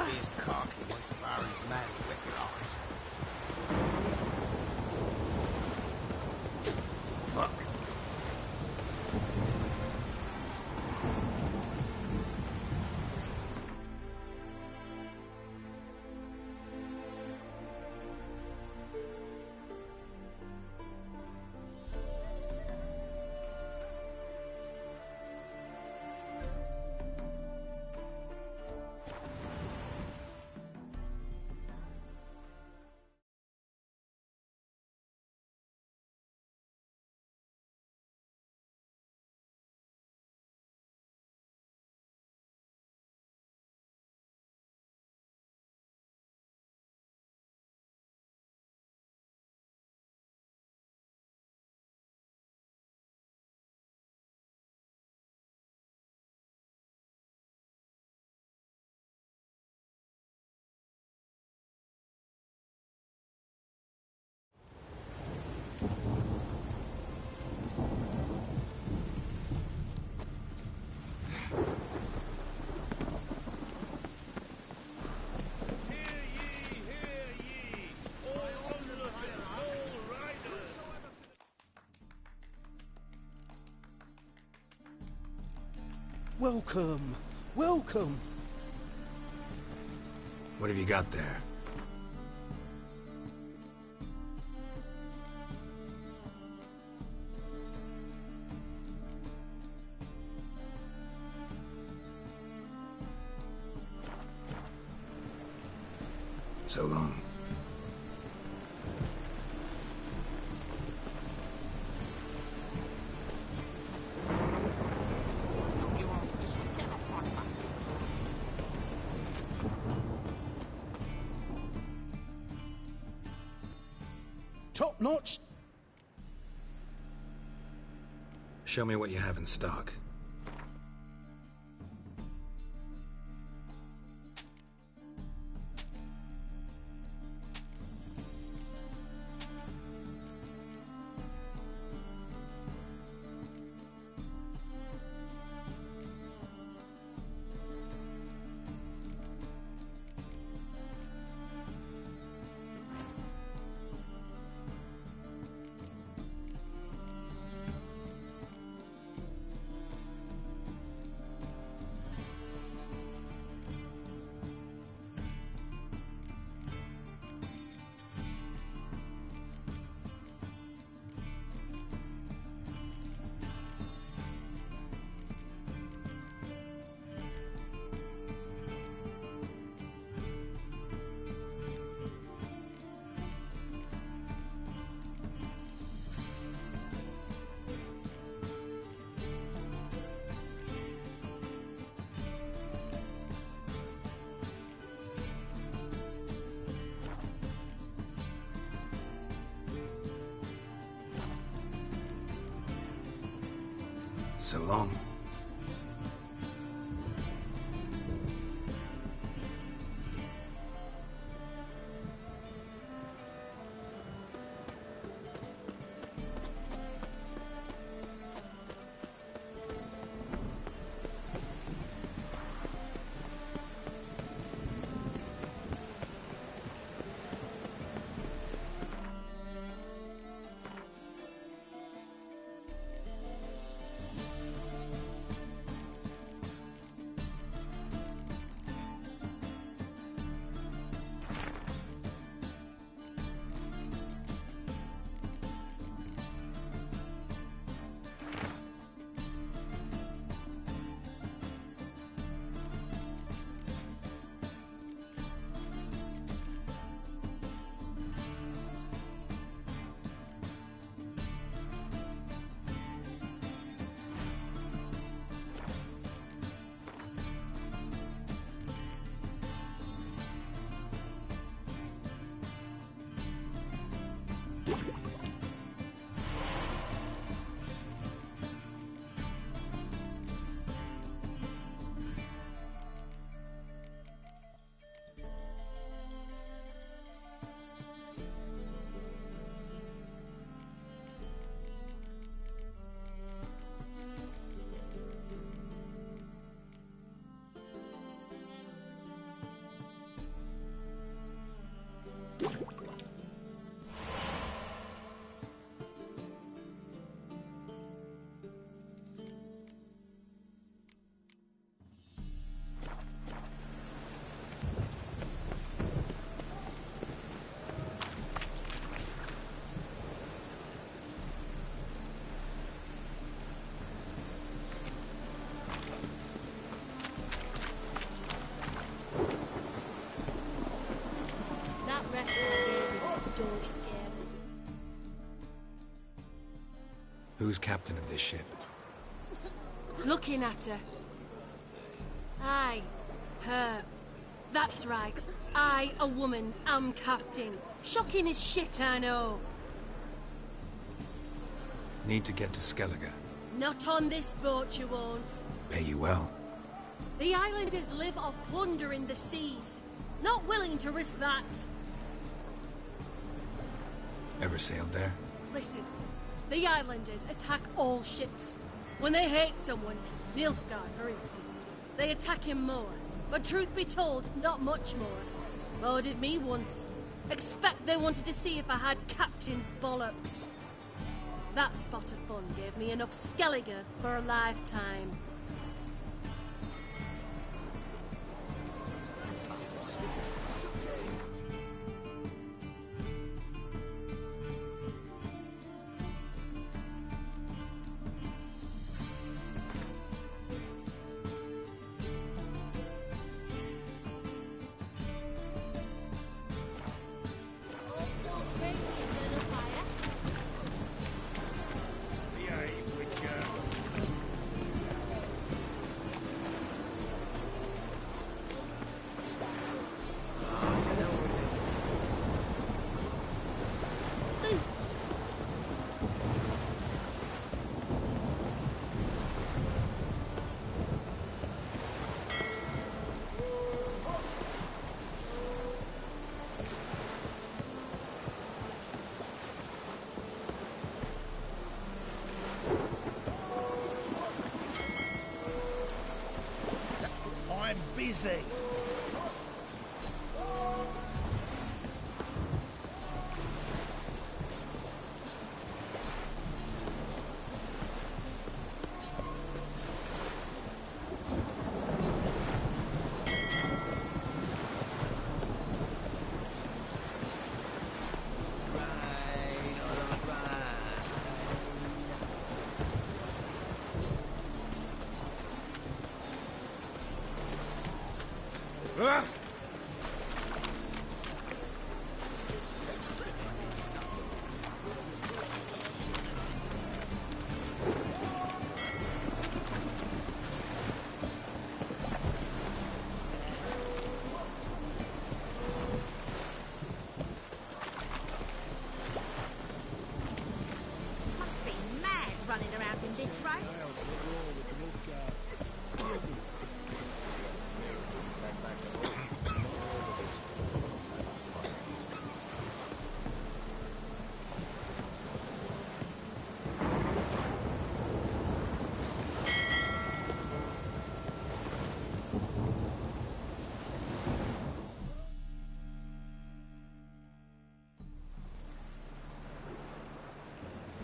His cocky as far as man recognize. Fuck. Welcome. Welcome. What have you got there? So long. Top notch. Show me what you have in stock. So long. Who's captain of this ship? Looking at her. Aye, her. That's right. I, a woman, am captain. Shocking as shit, I know. Need to get to Skellige. Not on this boat, you won't. Pay you well. The islanders live off plunder in the seas. Not willing to risk that. Ever sailed there? Listen, the islanders attack all ships. When they hate someone, Nilfgaard for instance, they attack him more. But truth be told, not much more. Boarded me once. Expect they wanted to see if I had captain's bollocks. That spot of fun gave me enough Skellige for a lifetime. I'm busy. this, right?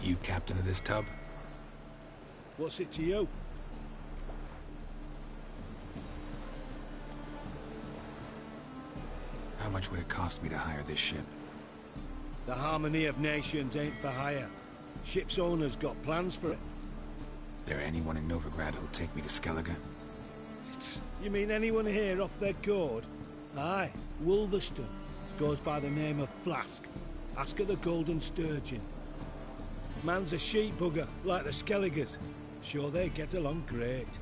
You captain of this tub? What's it to you? How much would it cost me to hire this ship? The harmony of nations ain't for hire. Ship's owner's got plans for it. There anyone in Novigrad who'll take me to Skellige? You mean anyone here off their gourd? Aye, Wolverston. Goes by the name of Flask. Ask at the Golden Sturgeon. Man's a sheep bugger, like the Skelligers. Sure they get along great.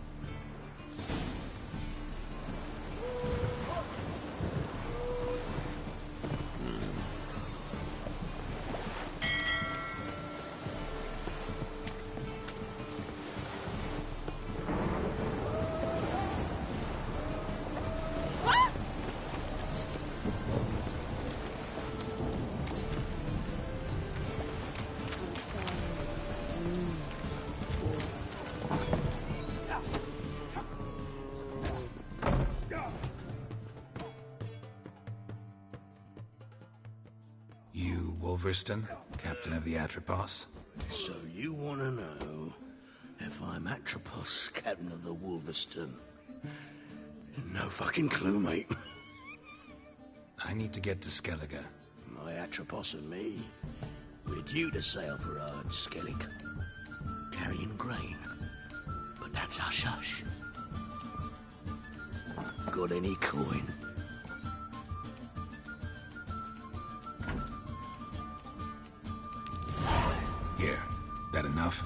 You, Wolverston, captain of the Atropos? So you want to know if I'm Atropos, captain of the Wolverston? No fucking clue, mate. I need to get to Skellige. My Atropos and me, we're due to sail for Ard Skellig, carrying grain. But that's hush-hush. Got any coin? Here. That enough?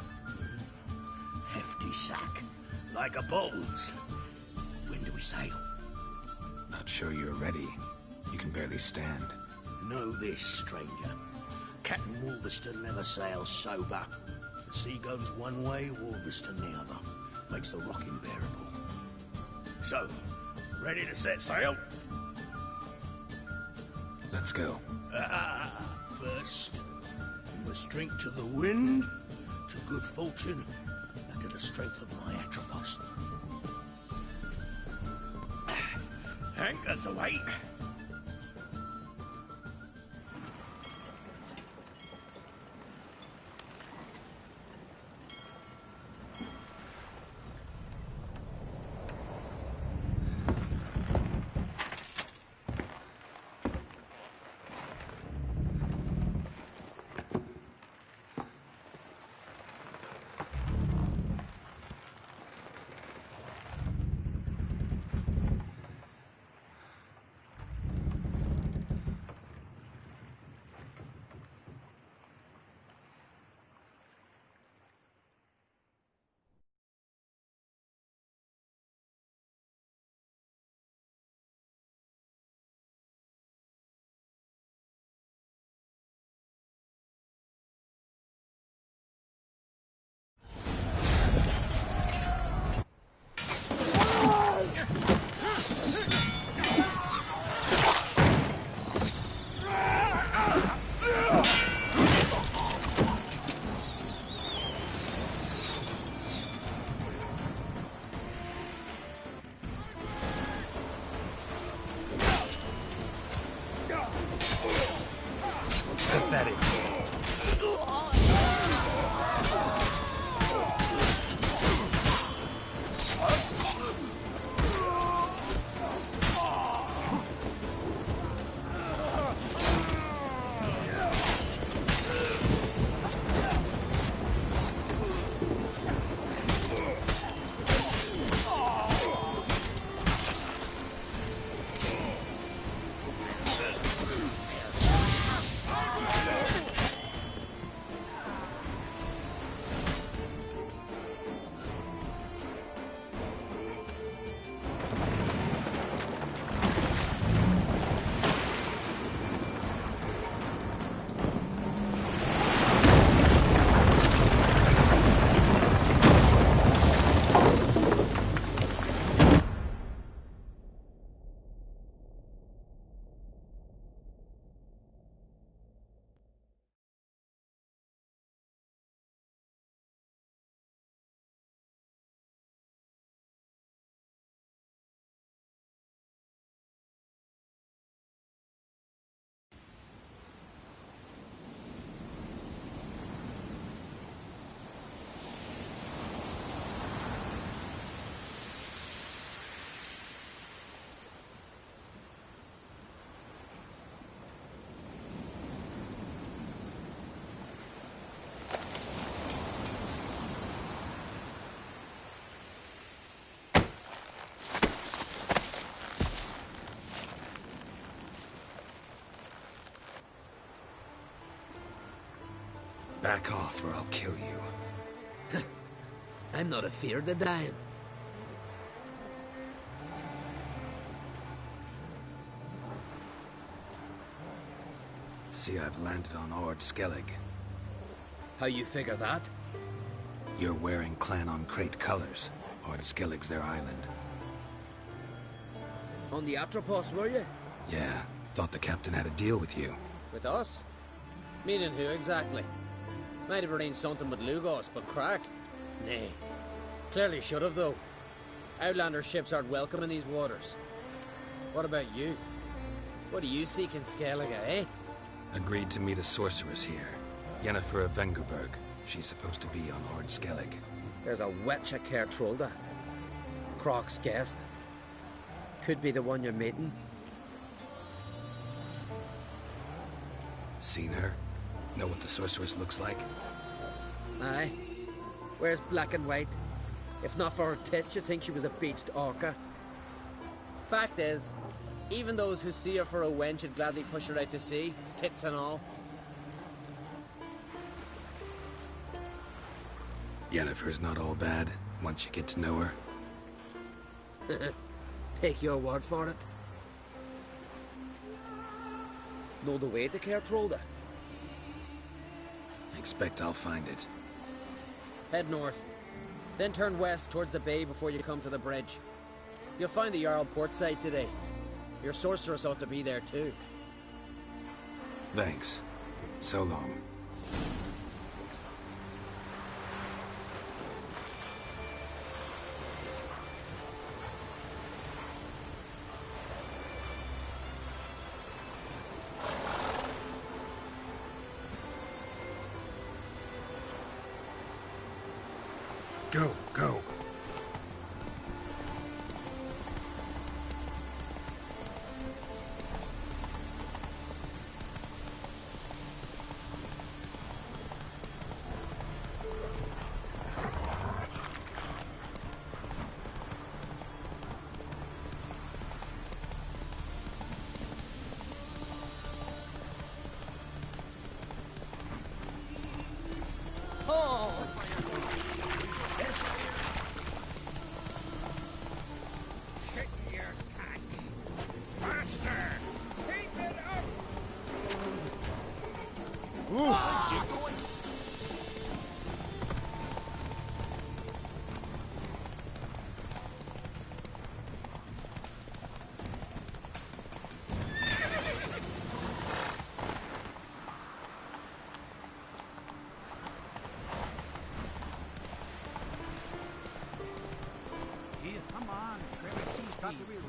Hefty sack. Like a bull's. When do we sail? Not sure you're ready. You can barely stand. Know this, stranger. Captain Wolverston never sails sober. The sea goes one way, Wolverston the other. Makes the rocking bearable. So, ready to set sail? Let's go. First, we must drink to the wind, to good fortune, and to the strength of my Atropos. Anchors away. Back off or I'll kill you. I'm not afeard of dying. See, I've landed on Ord Skellig. How you figure that? You're wearing Clan on Crate colors. Ord Skellig's their island. On the Atropos, were you? Yeah, thought the captain had a deal with you. With us? Meaning who exactly? Might have arranged something with Lugos, but crack? Nay. Clearly should have, though. Outlander ships aren't welcome in these waters. What about you? What do you seek in Skellige, eh? Agreed to meet a sorceress here. Yennefer of Vengerberg. She's supposed to be on Ord Skellig. There's a witch at Kertrolda. Croc's guest. Could be the one you're meeting. Seen her? Know what the sorceress looks like? Aye. Wears black and white. If not for her tits, you'd think she was a beached orca. Fact is, even those who see her for a wench would gladly push her out to sea, tits and all. Yennefer's not all bad, once you get to know her. Take your word for it. Know the way to Kertrolda? Expect I'll find it. Head north. Then turn west towards the bay before you come to the bridge. You'll find the Jarl port site today. Your sorceress ought to be there too. Thanks. So long. Go, go.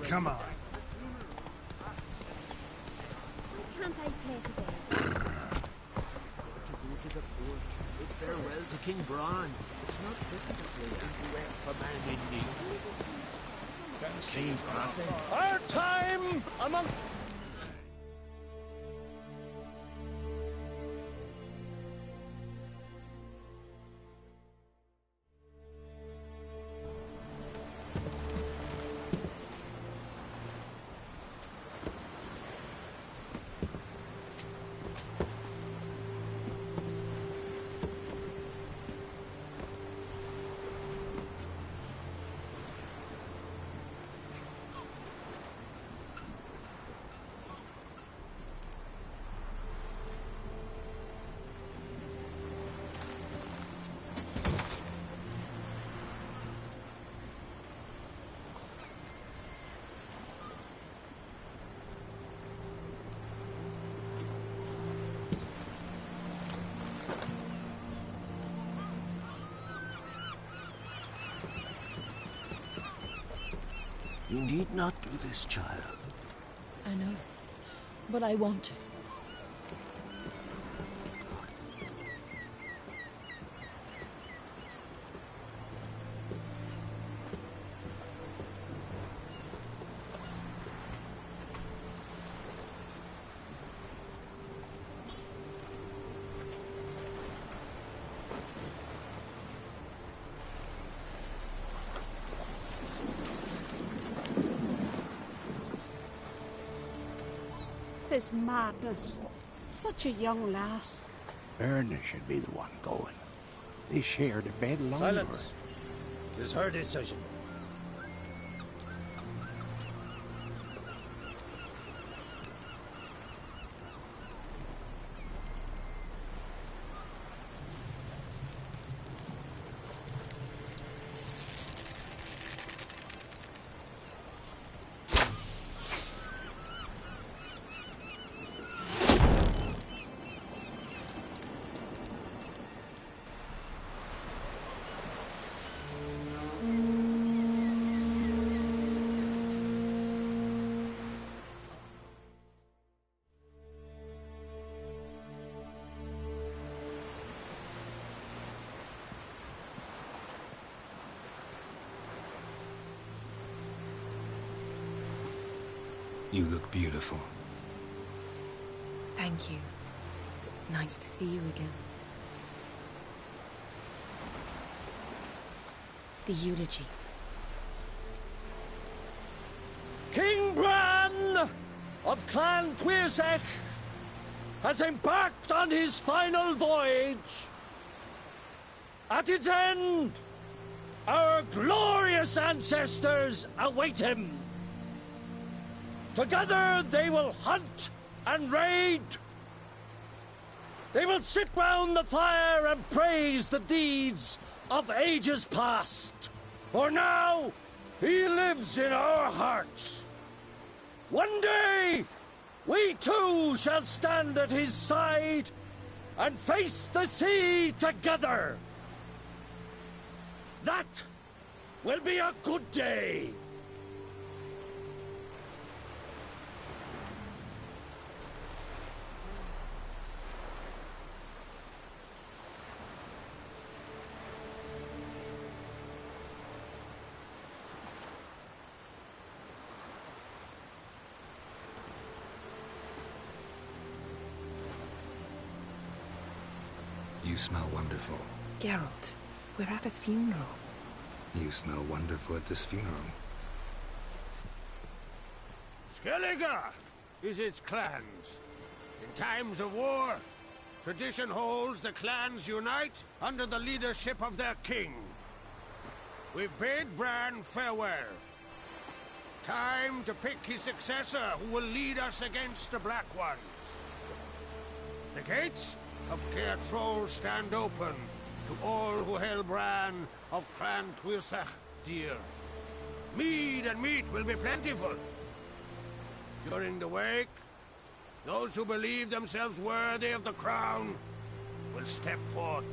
Come on. Can't I play today? To go to the port, bid farewell to King Bran. It's not fitting to play anywhere for man in need. Seems passing. Our time among... You need not do this, child. I know, but I want to. Tis madness. Such a young lass. Erna should be the one going. They shared a bed longer. Silence. It is her decision. You look beautiful. Thank you. Nice to see you again. The eulogy. King Bran of Clan Tuirsech has embarked on his final voyage. At its end, our glorious ancestors await him. Together they will hunt and raid. They will sit round the fire and praise the deeds of ages past. For now, he lives in our hearts. One day, we too shall stand at his side and face the sea together. That will be a good day. You smell wonderful. Geralt, we're at a funeral. You smell wonderful at this funeral. Skellige visits clans. In times of war, tradition holds the clans unite under the leadership of their king. We've bid Bran farewell. Time to pick his successor who will lead us against the Black Ones. The gates of Caer Troll stand open to all who held Bran of Clan Tuirsech dear. Mead and meat will be plentiful. During the wake, those who believe themselves worthy of the crown will step forth.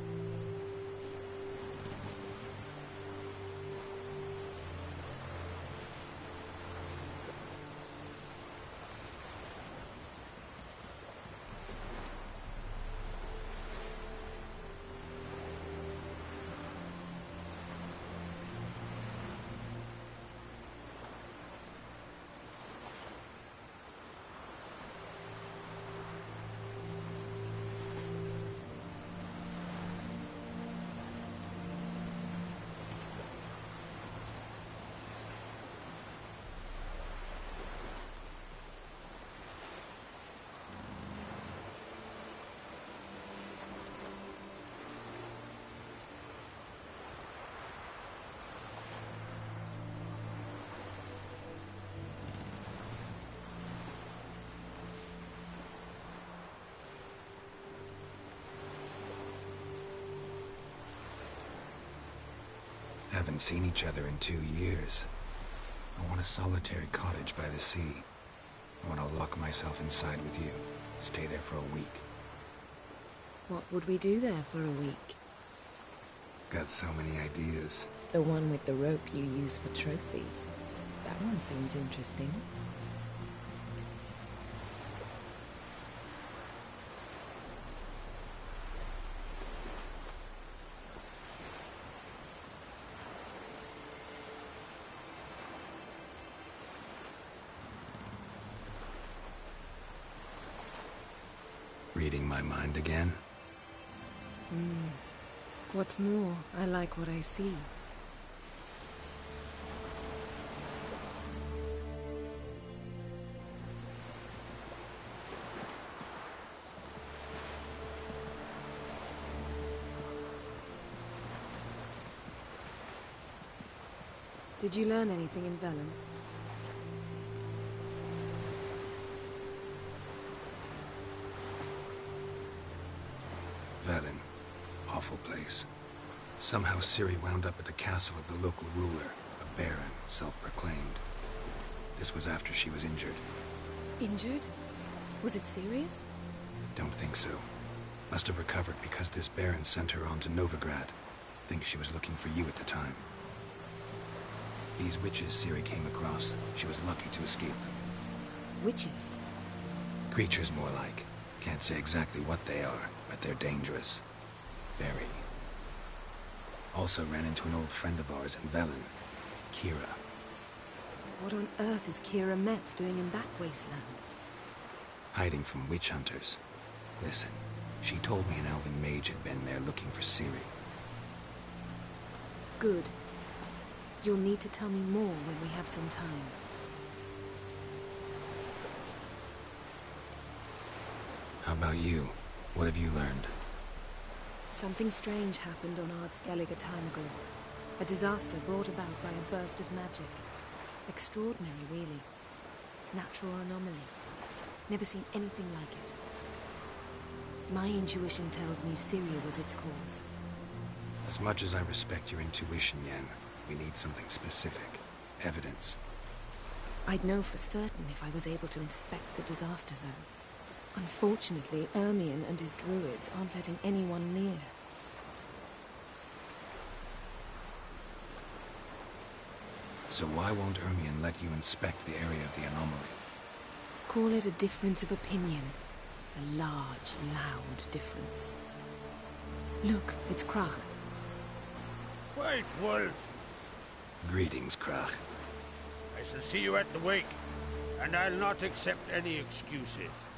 Haven't seen each other in 2 years. I want a solitary cottage by the sea. I want to lock myself inside with you. Stay there for a week. What would we do there for a week? Got so many ideas. The one with the rope you use for trophies. That one seems interesting. Reading my mind again? What's more, I like what I see. Did you learn anything in Velen? Velen. Awful place. Somehow Ciri wound up at the castle of the local ruler, a baron, self-proclaimed. This was after she was injured. Injured? Was it serious? Don't think so. Must have recovered because this baron sent her on to Novigrad. Think she was looking for you at the time. These witches Ciri came across, she was lucky to escape them. Witches? Creatures more like. Can't say exactly what they are, but they're dangerous. Very. Also ran into an old friend of ours in Velen, Kira. What on earth is Kira Metz doing in that wasteland? Hiding from witch hunters. Listen, she told me an elven mage had been there looking for Ciri. Good. You'll need to tell me more when we have some time. How about you? What have you learned? Something strange happened on Ardskellig a time ago. A disaster brought about by a burst of magic. Extraordinary, really. Natural anomaly. Never seen anything like it. My intuition tells me Syria was its cause. As much as I respect your intuition, Yen, we need something specific. Evidence. I'd know for certain if I was able to inspect the disaster zone. Unfortunately, Ermion and his druids aren't letting anyone near. So why won't Ermion let you inspect the area of the anomaly? Call it a difference of opinion. A large, loud difference. Look, it's Krach. White Wolf! Greetings, Krach. I shall see you at the wake, and I'll not accept any excuses.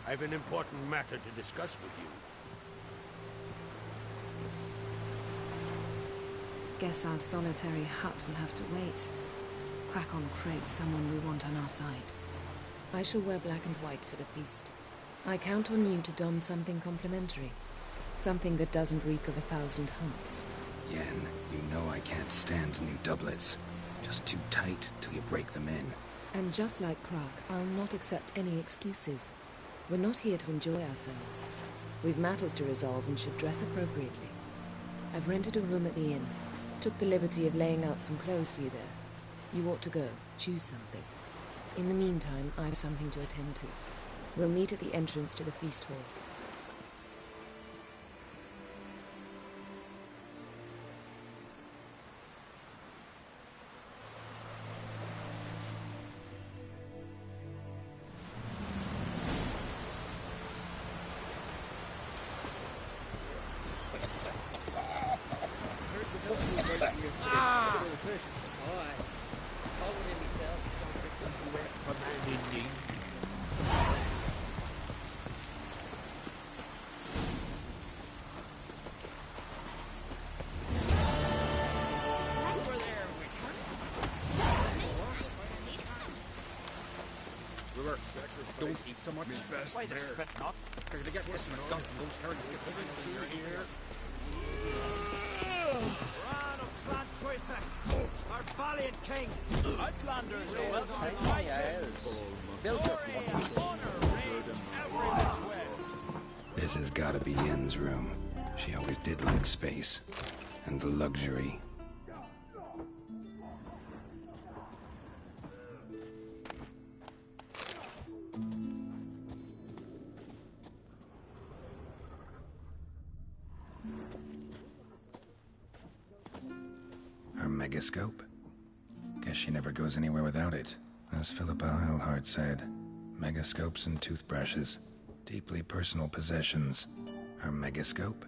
I've an important matter to discuss with you. Guess our solitary hut will have to wait. Crack on crate's someone we want on our side. I shall wear black and white for the feast. I count on you to don something complimentary. Something that doesn't reek of 1,000 hunts. Yen, you know I can't stand new doublets. Just too tight till you break them in. And just like Krach, I'll not accept any excuses. We're not here to enjoy ourselves. We've matters to resolve and should dress appropriately. I've rented a room at the inn. Took the liberty of laying out some clothes for you there. You ought to go. Choose something. In the meantime, I have something to attend to. We'll meet at the entrance to the feast hall. Don't eat so much. Why the spit not? Because they get this from a gun. Those herds get over here. Ran of Clan Twisak, our valiant king. Outlanders are welcome to glory and honor reign every which way. This has gotta be Yen's room. She always did like space. And luxury. Her megascope? Guess she never goes anywhere without it. As Philippa Eilhart said, megascopes and toothbrushes. Deeply personal possessions. Her megascope?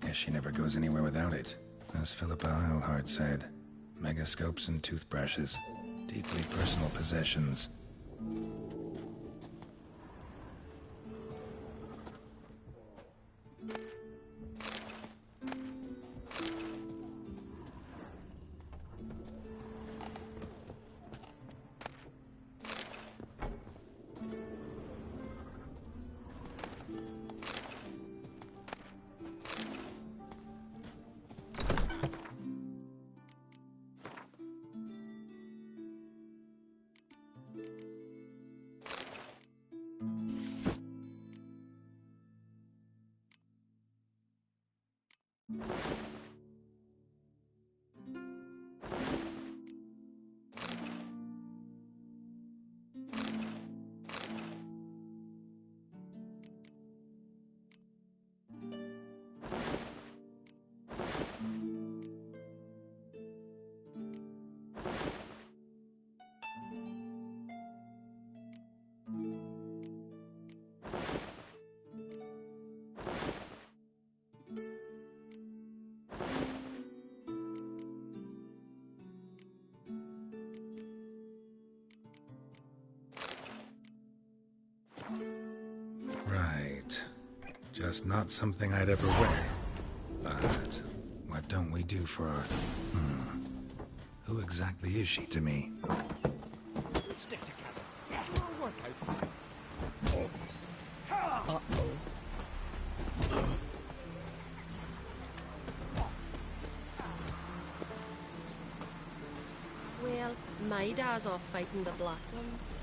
Guess she never goes anywhere without it. As Philippa Eilhart said, megascopes and toothbrushes. Deeply personal possessions. Just not something I'd ever wear. But what don't we do for our... Who exactly is she to me? Stick together. We'll work out. Uh-oh. Well, my dad's off fighting the black ones.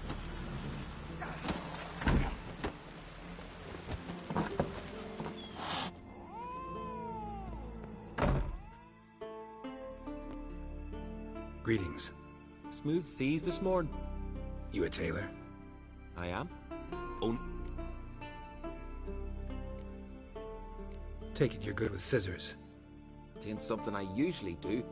Greetings. Smooth seas this morning. You a tailor? I am. Oh. Take it you're good with scissors. It ain't something I usually do.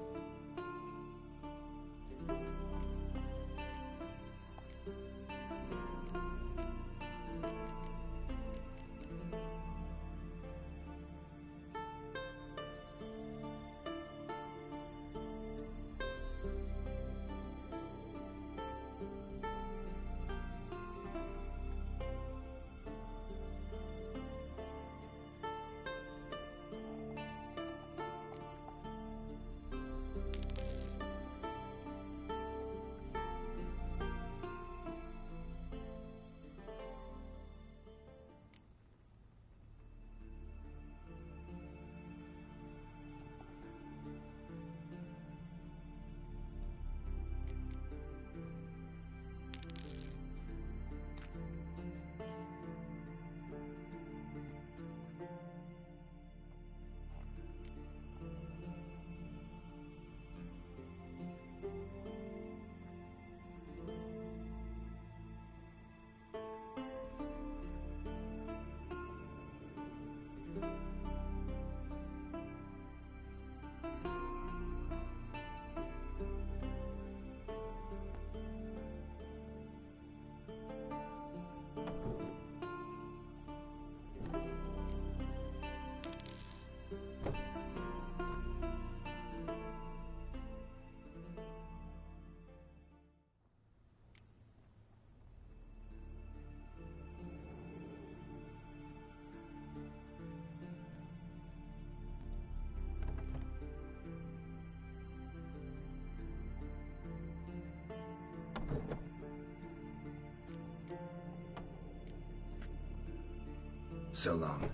So long.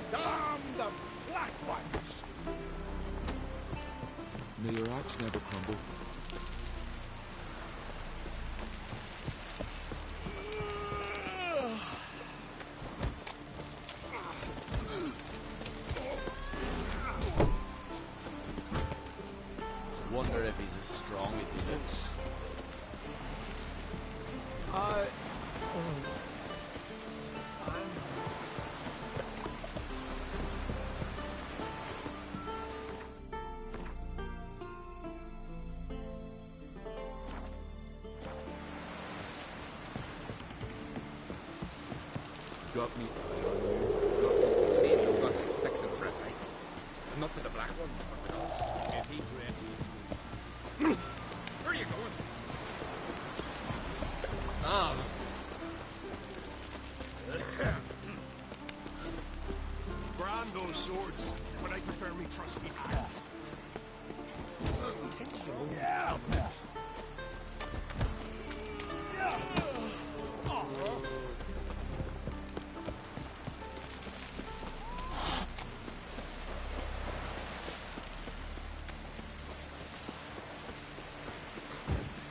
Damn the black ones! May your axe never crumble. Wonder if he's as strong as he looks. Got me. See if Lucas is fixing for a fight. Not with the black ones, but with us. If he grants you. Where are you going? Ah. Grand those swords, but I prefer me trusty axe. Yeah.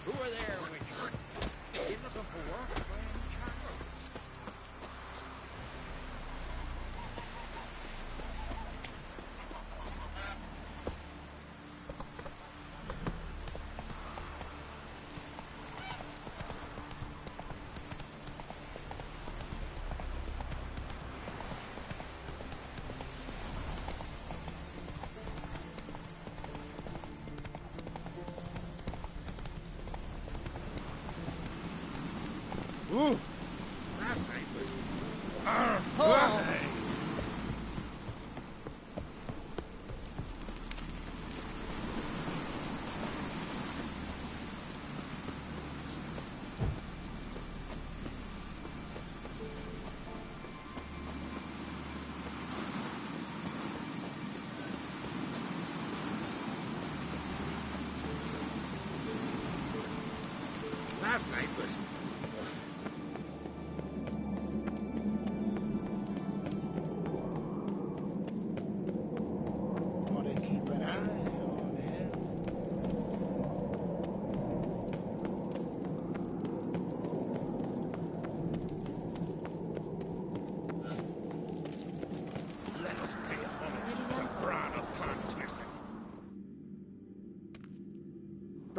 Who are there with you? You looking for work?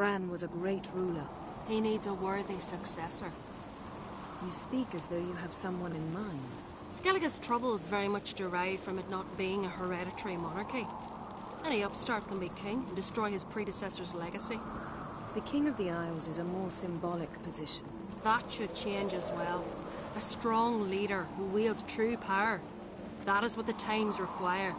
Bran was a great ruler. He needs a worthy successor. You speak as though you have someone in mind. Skellige's troubles very much derive from it not being a hereditary monarchy. Any upstart can be king and destroy his predecessor's legacy. The King of the Isles is a more symbolic position. That should change as well. A strong leader who wields true power. That is what the times require.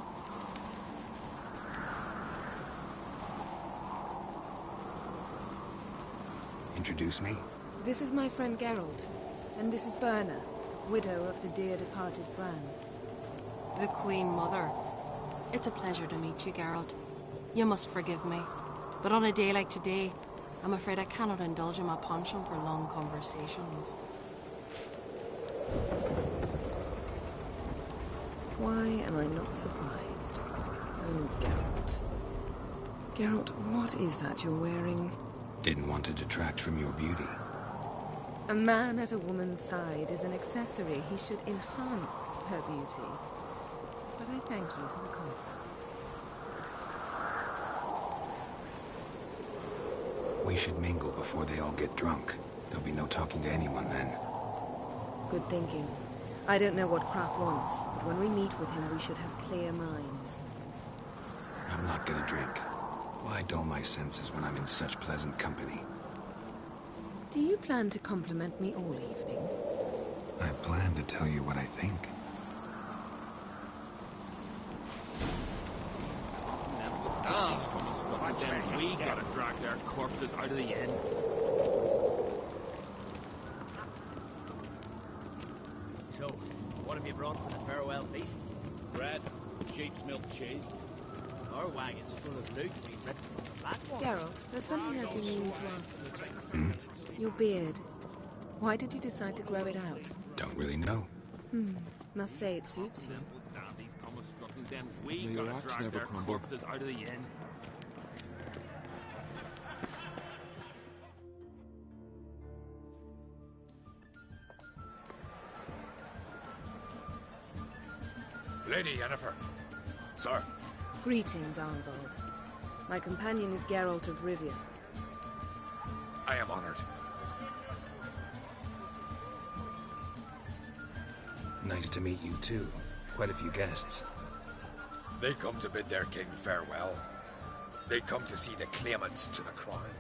Introduce me? This is my friend Geralt, and this is Berna, widow of the dear departed Bran. The Queen Mother. It's a pleasure to meet you, Geralt. You must forgive me, but on a day like today, I'm afraid I cannot indulge in my penchant for long conversations. Why am I not surprised? Oh, Geralt. Geralt, what is that you're wearing? Didn't want to detract from your beauty. A man at a woman's side is an accessory. He should enhance her beauty. But I thank you for the compliment. We should mingle before they all get drunk. There'll be no talking to anyone then. Good thinking. I don't know what Krak wants, but when we meet with him, we should have clear minds. I'm not gonna drink. Why dull my senses when I'm in such pleasant company? Do you plan to compliment me all evening? I plan to tell you what I think. We gotta drag their corpses out of the inn. So, what have you brought for the farewell feast? Bread, sheep's milk cheese. Our wagon's full of loot we ripped from the black one. Geralt, there's something I've been meaning to ask you. Your beard. Why did you decide to grow it out? Don't really know. Must say it suits you. We gotta drag their corpses out of the inn. Lady Yennefer. Sir. Greetings, Arnvald. My companion is Geralt of Rivia. I am honored. Nice to meet you too. Quite a few guests. They come to bid their king farewell. They come to see the claimants to the crown.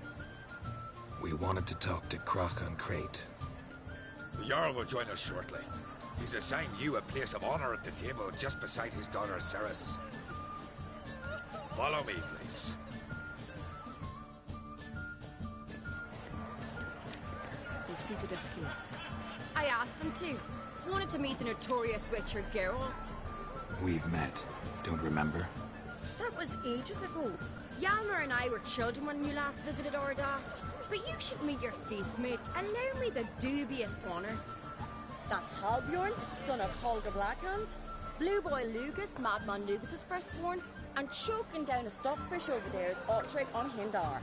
We wanted to talk to Krak on Crate. The Jarl will join us shortly. He's assigned you a place of honor at the table just beside his daughter Ceres. Follow me, please. They've seated us here. I asked them to. Wanted to meet the notorious Witcher Geralt. We've met. Don't remember? That was ages ago. Hjalmar and I were children when you last visited Orda. But you should meet your feast mates. Allow me the dubious honor. That's Halbjorn, son of Holger Blackhand. Blue Boy Lugus, Madman Lugus' firstborn. And choking down a stockfish over there is Ottrig on Hindar.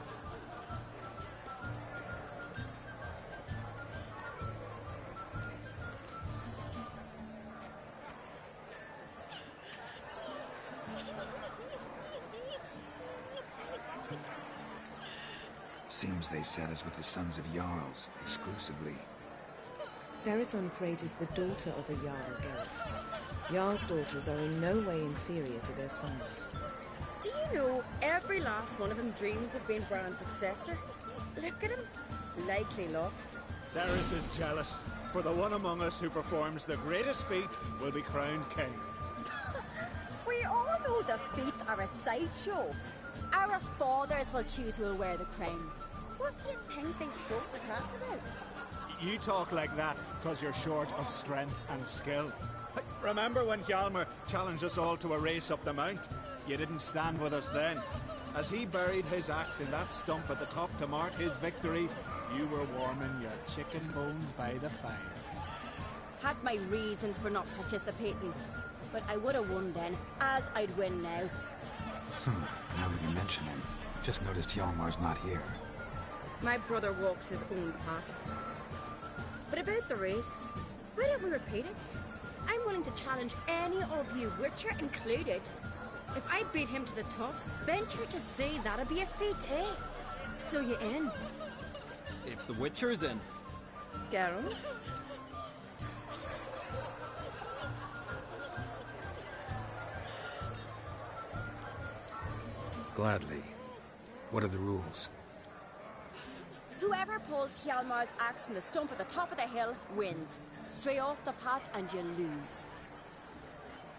Seems they set us with the sons of Jarls, exclusively. Ceres on Crate is the daughter of a Jarl, Geralt. Jarl's daughters are in no way inferior to their sons. Do you know every last one of them dreams of being Bran's successor? Look at him. Likely lot. Ceres is jealous, for the one among us who performs the greatest feat will be crowned king. We all know the feet are a sideshow. Our fathers will choose who will wear the crown. What do you think they spoke to Krak about? You talk like that because you're short of strength and skill. Remember when Hjalmar challenged us all to a race up the mount? You didn't stand with us then. As he buried his axe in that stump at the top to mark his victory, you were warming your chicken bones by the fire. Had my reasons for not participating, but I would have won then, as I'd win now. Now that you mention him, just noticed Hjalmar's not here. My brother walks his own paths. But about the race, why don't we repeat it? I'm willing to challenge any of you, Witcher included. If I beat him to the top, venture to say that'd be a feat, eh? So you in? If the Witcher's in. Geralt? Gladly. What are the rules? Whoever pulls Hjalmar's axe from the stump at the top of the hill wins. Stray off the path and you lose.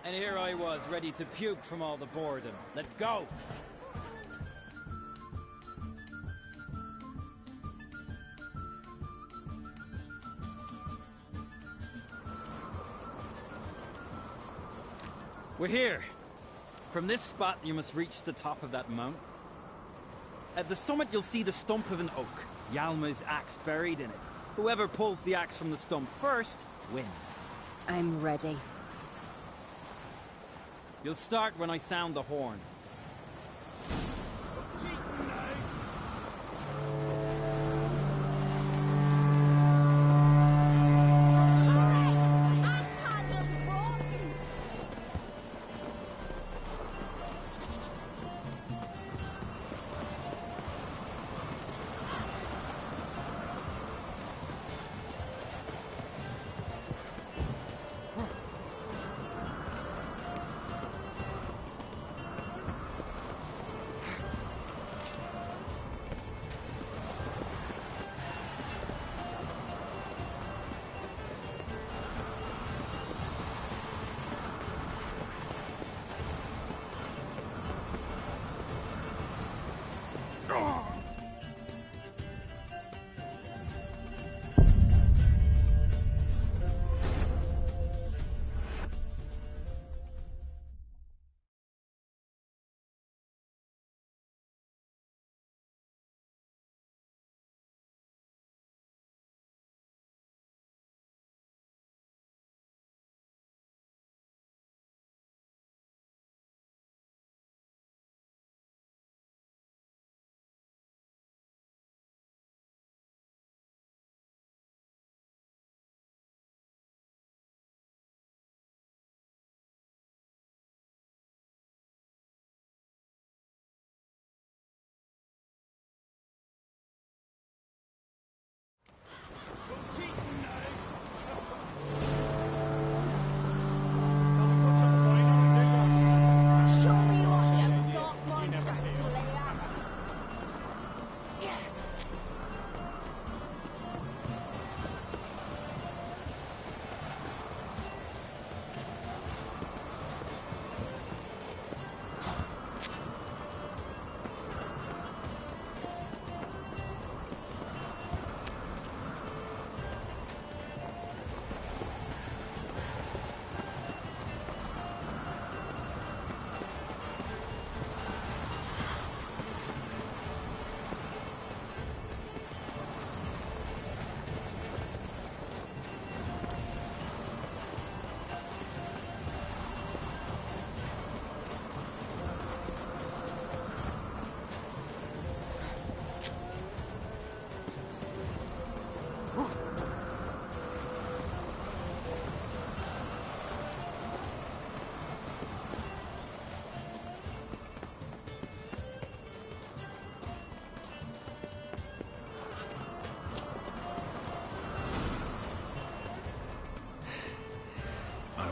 And here I was, ready to puke from all the boredom. Let's go! We're here. From this spot, you must reach the top of that mount. At the summit, you'll see the stump of an oak. Hjalmar's axe buried in it. Whoever pulls the axe from the stump first, wins. I'm ready. You'll start when I sound the horn.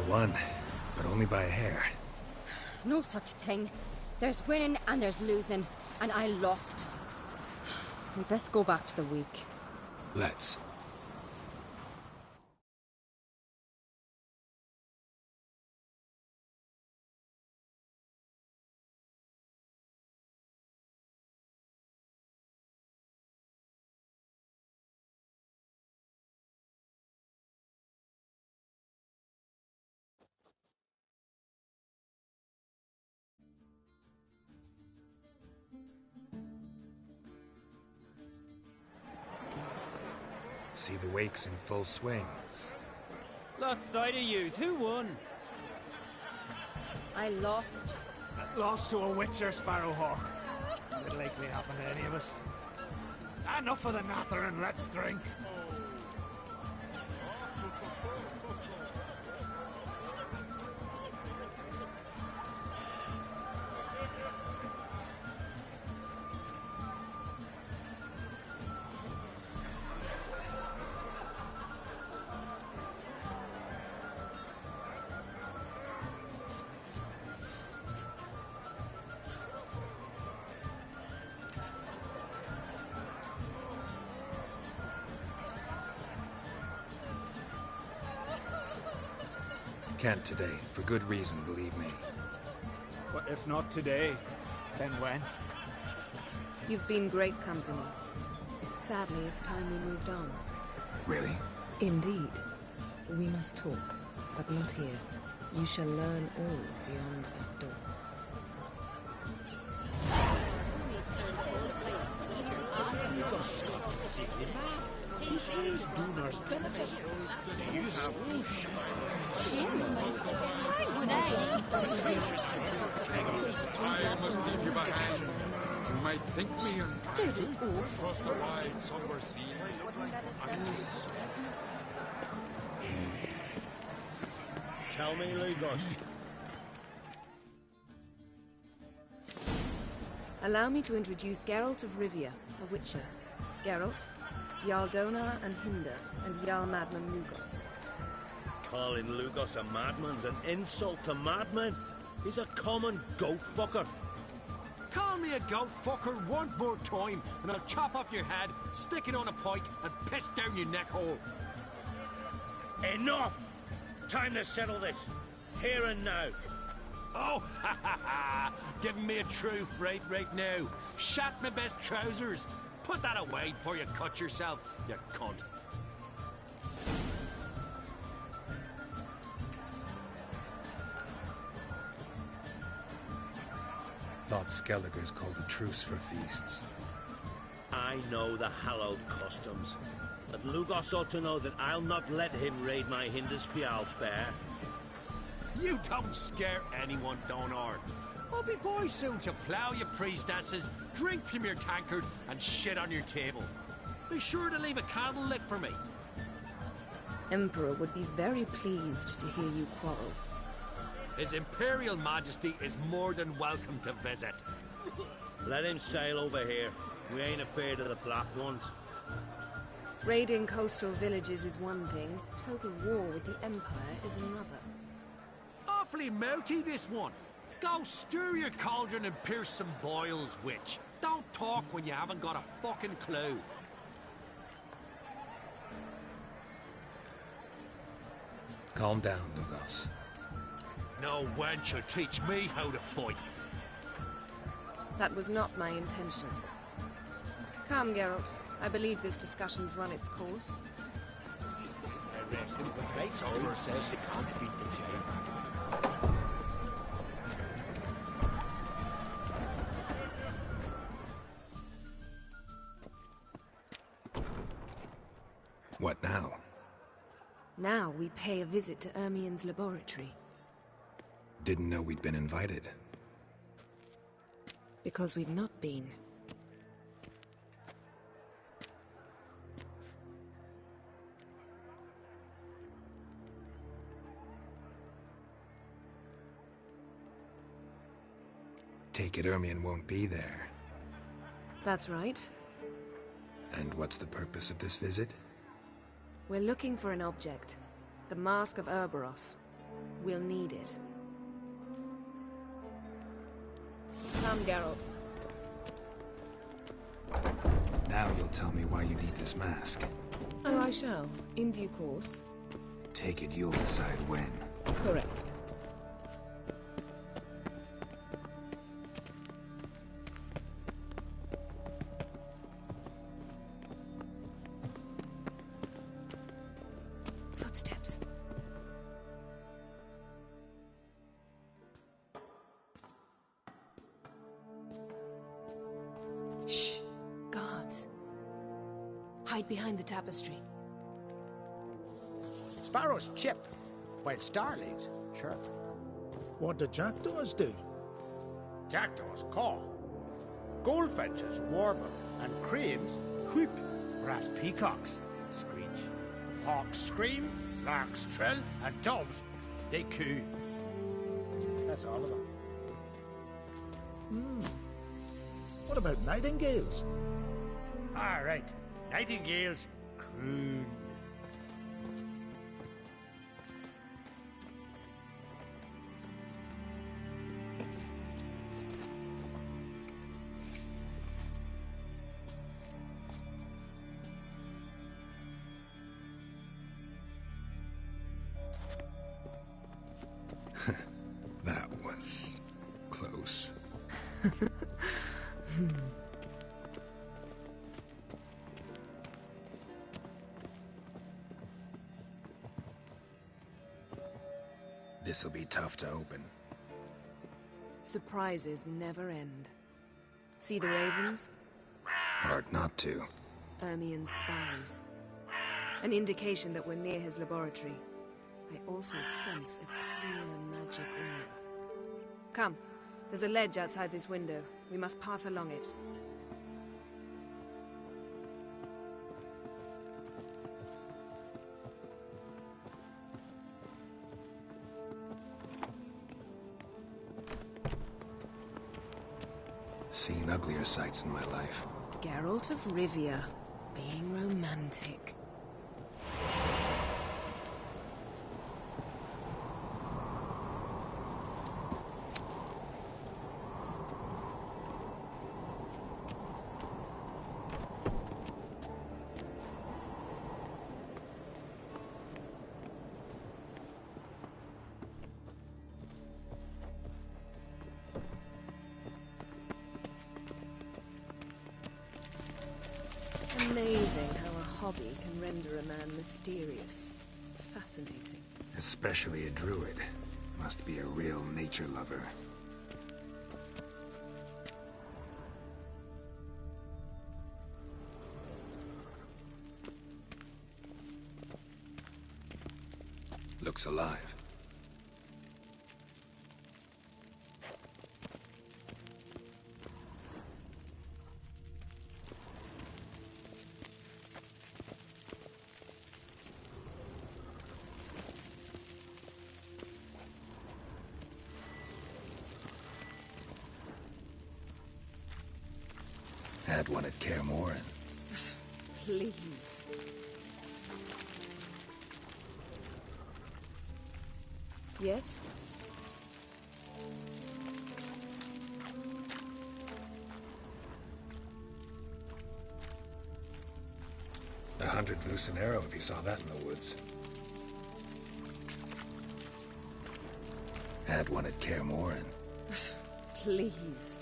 Won, but only by a hair. No such thing. There's winning and there's losing, and I lost. We best go back to the week. Let's. See the wakes in full swing. Lost sight of yous. Who won? I lost. Lost to a Witcher, Sparrowhawk. It'll likely happen to any of us. Enough of the natter and let's drink. can't today, for good reason, believe me. But if not today, then when? You've been great company. Sadly, it's time we moved on. Really? Indeed. We must talk, but not here. You shall learn all beyond that door. I must leave you behind. You might think me and Dirty oaf. cross the wide, somber sea. Tell me, Lugos. Allow me to introduce Geralt of Rivia, a witcher. Geralt, Jarl Donar and Hinder, and Jarl Madman Lugos. Calling Lugos a madman's an insult to madmen. He's a common goat fucker. Call me a goat fucker one more time, and I'll chop off your head, stick it on a pike, and piss down your neck hole. Enough! Time to settle this. Here and now. Oh, ha ha ha! Giving me a true fright right now. Shat my best trousers. Put that away before you cut yourself, you cunt. Thought Skelliger's called a truce for feasts. I know the hallowed customs. But Lugos ought to know that I'll not let him raid my Hindisfial bear. You don't scare anyone, Donar. I'll be boy soon to plough your priestesses, drink from your tankard, and shit on your table. Be sure to leave a candle lit for me. Emperor would be very pleased to hear you quarrel. His Imperial Majesty is more than welcome to visit. Let him sail over here. We ain't afraid of the Black Ones. Raiding coastal villages is one thing. Total war with the Empire is another. Awfully mouty, this one. Go stir your cauldron and pierce some boils, witch. Don't talk when you haven't got a fucking clue. Calm down, Lugos. No wench will teach me how to fight. That was not my intention. Come, Geralt. I believe this discussion's run its course. Says you can't beat the jail. What now? Now we pay a visit to Ermien's laboratory. Didn't know we'd been invited. Because we've not been. Take it Ermien won't be there. That's right. And what's the purpose of this visit? We're looking for an object. The Mask of Urboros. We'll need it. Come, Geralt. Now you'll tell me why you need this mask. Oh, I shall. In due course. Take it you'll decide when. Correct. Footsteps. Shh. Guards. Hide behind the tapestry. Sparrows chip, while starlings chirp. What do jackdaws do? Jackdaws caw. Goldfinches warble, and cranes whoop, whereas peacocks screech. Hawks scream, larks trill, and doves, they coo. That's all of them. What about nightingales? All right, nightingales croon. This'll be tough to open. Surprises never end. See the ravens? Hard not to. Ermien's spies. An indication that we're near his laboratory. I also sense a clear magic aura. Come, there's a ledge outside this window. We must pass along it. Seen uglier sights in my life. Geralt of Rivia, being romantic. Amazing how a hobby can render a man mysterious. Fascinating. Especially a druid. Must be a real nature lover. Looks alive. Had one at Kaer Morhen. Please. Yes? $100 loose an arrow if you saw that in the woods. Had one at Kaer Morhen. Please.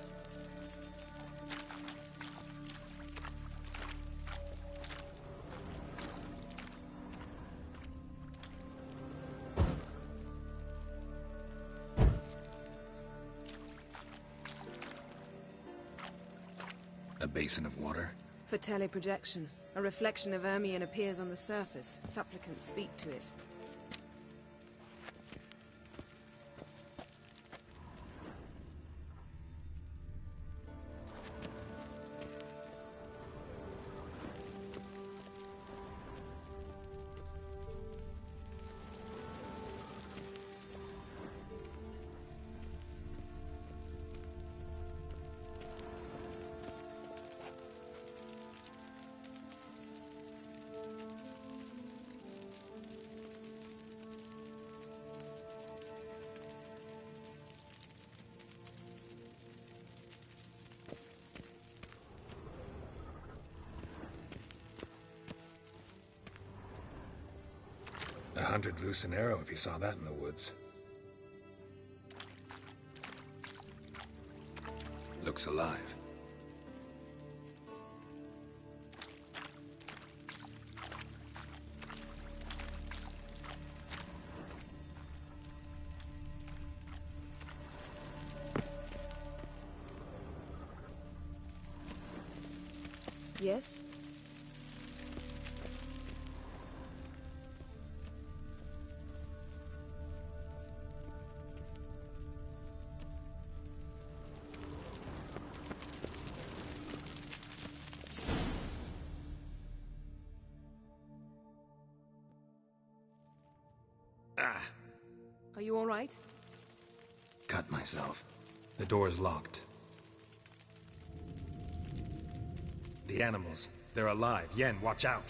A basin of water? For teleprojection. A reflection of Ermien appears on the surface. Supplicants speak to it. $100 loose an arrow if you saw that in the woods. Looks alive. Yes? Ah! Are you all right? Cut myself. The door's locked. The animals. They're alive. Yen, watch out!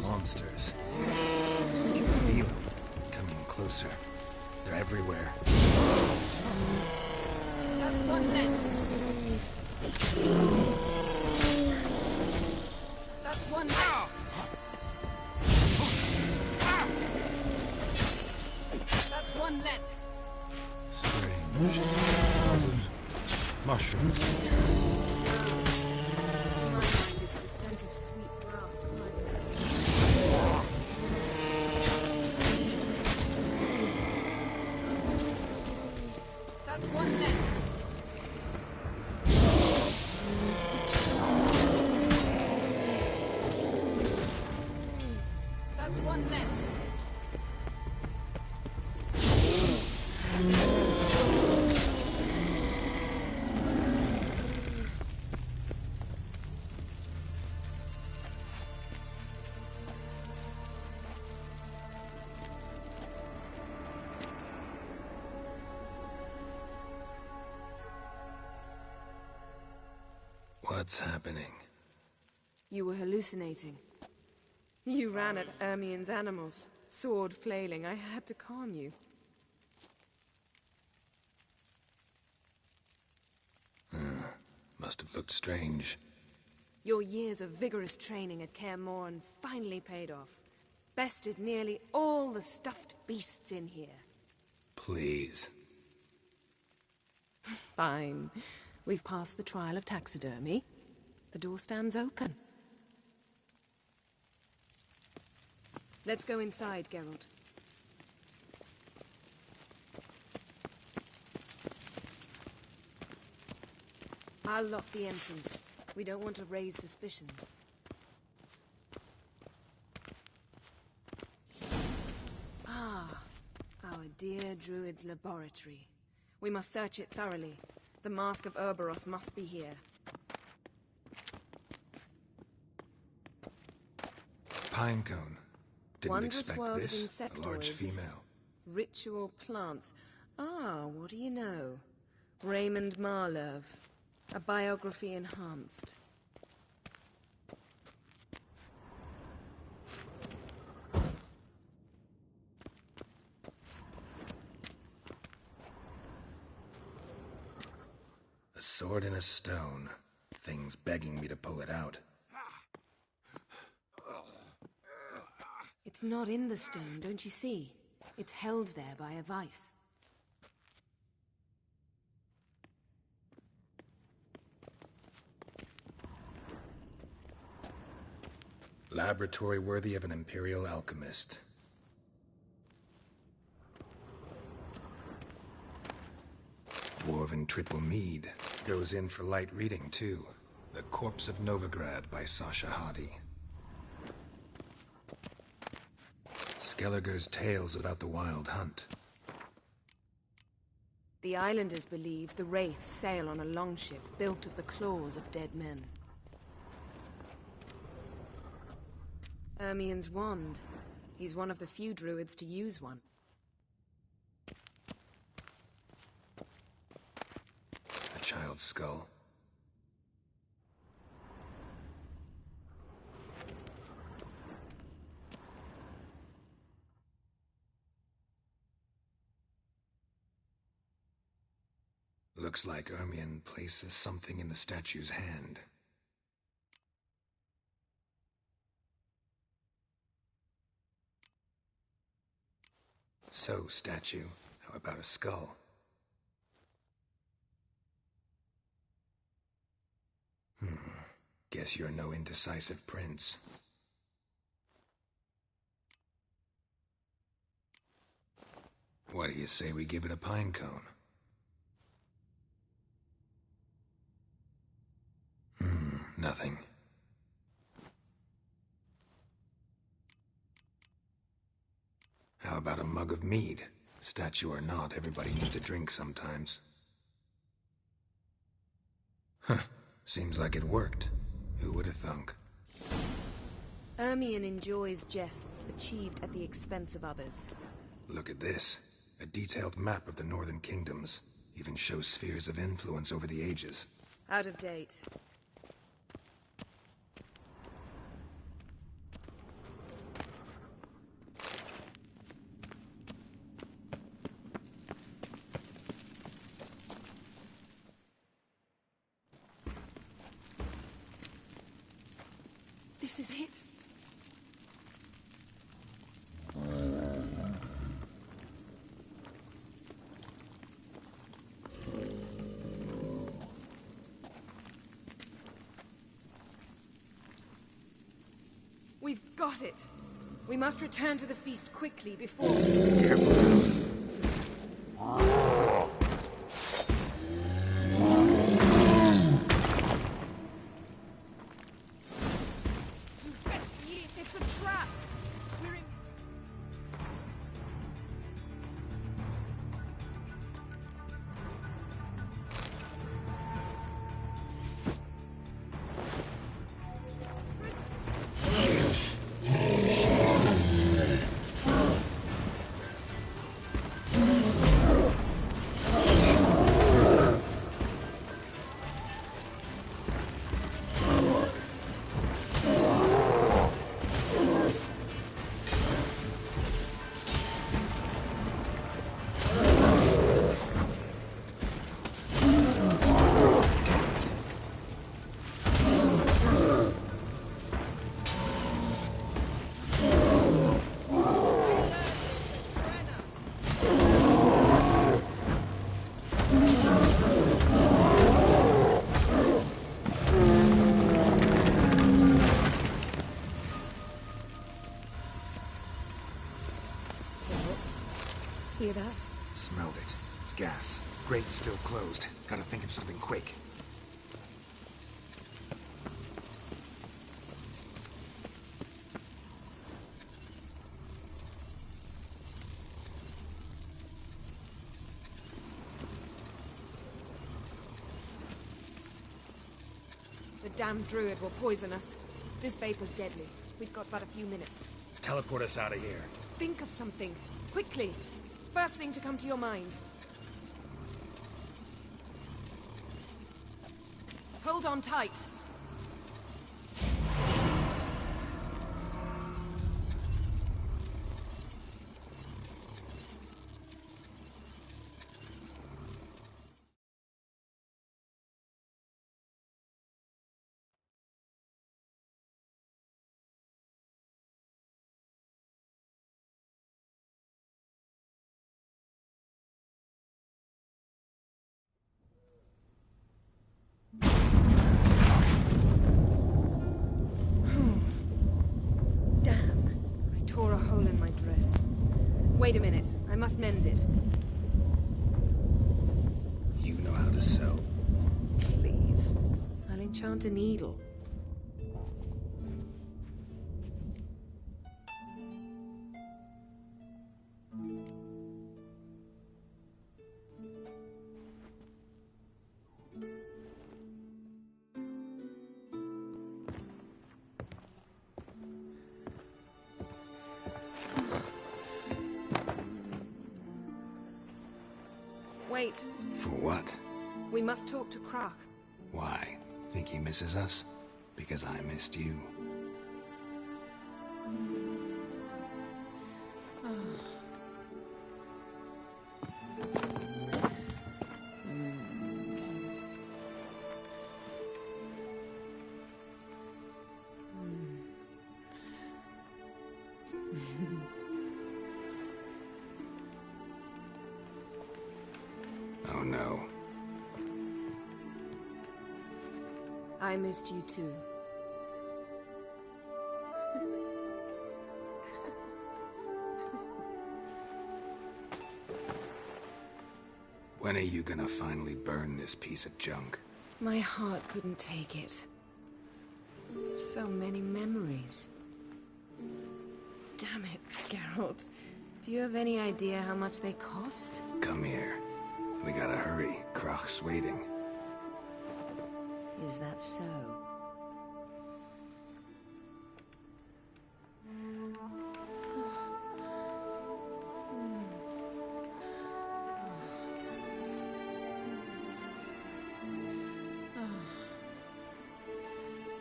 Monsters. I can feel them. Coming closer. They're everywhere. That's one less. That's one less. That's one less. Strange. Mushrooms. It's the scent of sweet grass driving us. That's one less. That's one less. What's happening? You were hallucinating. You ran at Ermien's animals, sword flailing. I had to calm you. Must have looked strange. Your years of vigorous training at Kaer Morhen finally paid off. Bested nearly all the stuffed beasts in here. Please. Fine. We've passed the trial of taxidermy. The door stands open. Let's go inside, Geralt. I'll lock the entrance. We don't want to raise suspicions. Ah, our dear Druid's laboratory. We must search it thoroughly. The Mask of Ouroboros must be here. Pinecone. Didn't Wondrous expect world this. of A large insectoids. female. Ritual plants. Ah, what do you know? Raymond Marlove. A biography enhanced. A sword in a stone. Thing's begging me to pull it out. It's not in the stone, don't you see? It's held there by a vice. Laboratory worthy of an imperial alchemist. Dwarven triple mead. Goes in for light reading, too. The Corpse of Novigrad by Sasha Hadi. Skelliger's Tales About the Wild Hunt. The islanders believe the wraiths sail on a longship built of the claws of dead men. Ermien's wand. He's one of the few druids to use one. A child's skull. Looks like Ermien places something in the statue's hand. So, statue, how about a skull? Guess you're no indecisive prince. What do you say we give it a pine cone? Nothing. How about a mug of mead? Statue or not, everybody needs a drink sometimes. Huh. Seems like it worked. Who would have thunk? Ermien enjoys jests achieved at the expense of others. Look at this. A detailed map of the northern kingdoms. Even shows spheres of influence over the ages. Out of date. This is it. got it. We must return to the feast quickly before... Careful. Investigate, it's a trap. We're in... Hear that? Smelled it. Gas. Grate's still closed. Gotta think of something quick. The damned druid will poison us. This vapor's deadly. We've got but a few minutes. Teleport us out of here. Think of something. Quickly. First thing to come to your mind. Hold on tight. Tore a hole in my dress. Wait a minute. I must mend it. You know how to sew. Please. I'll enchant a needle. Wait. For what? We must talk to Croc. Why? Think he misses us? Because I missed you. Oh no. I missed you too. When are you gonna finally burn this piece of junk? My heart couldn't take it. So many memories. Damn it, Geralt. Do you have any idea how much they cost? Come here. We gotta hurry. Croc's waiting. Is that so?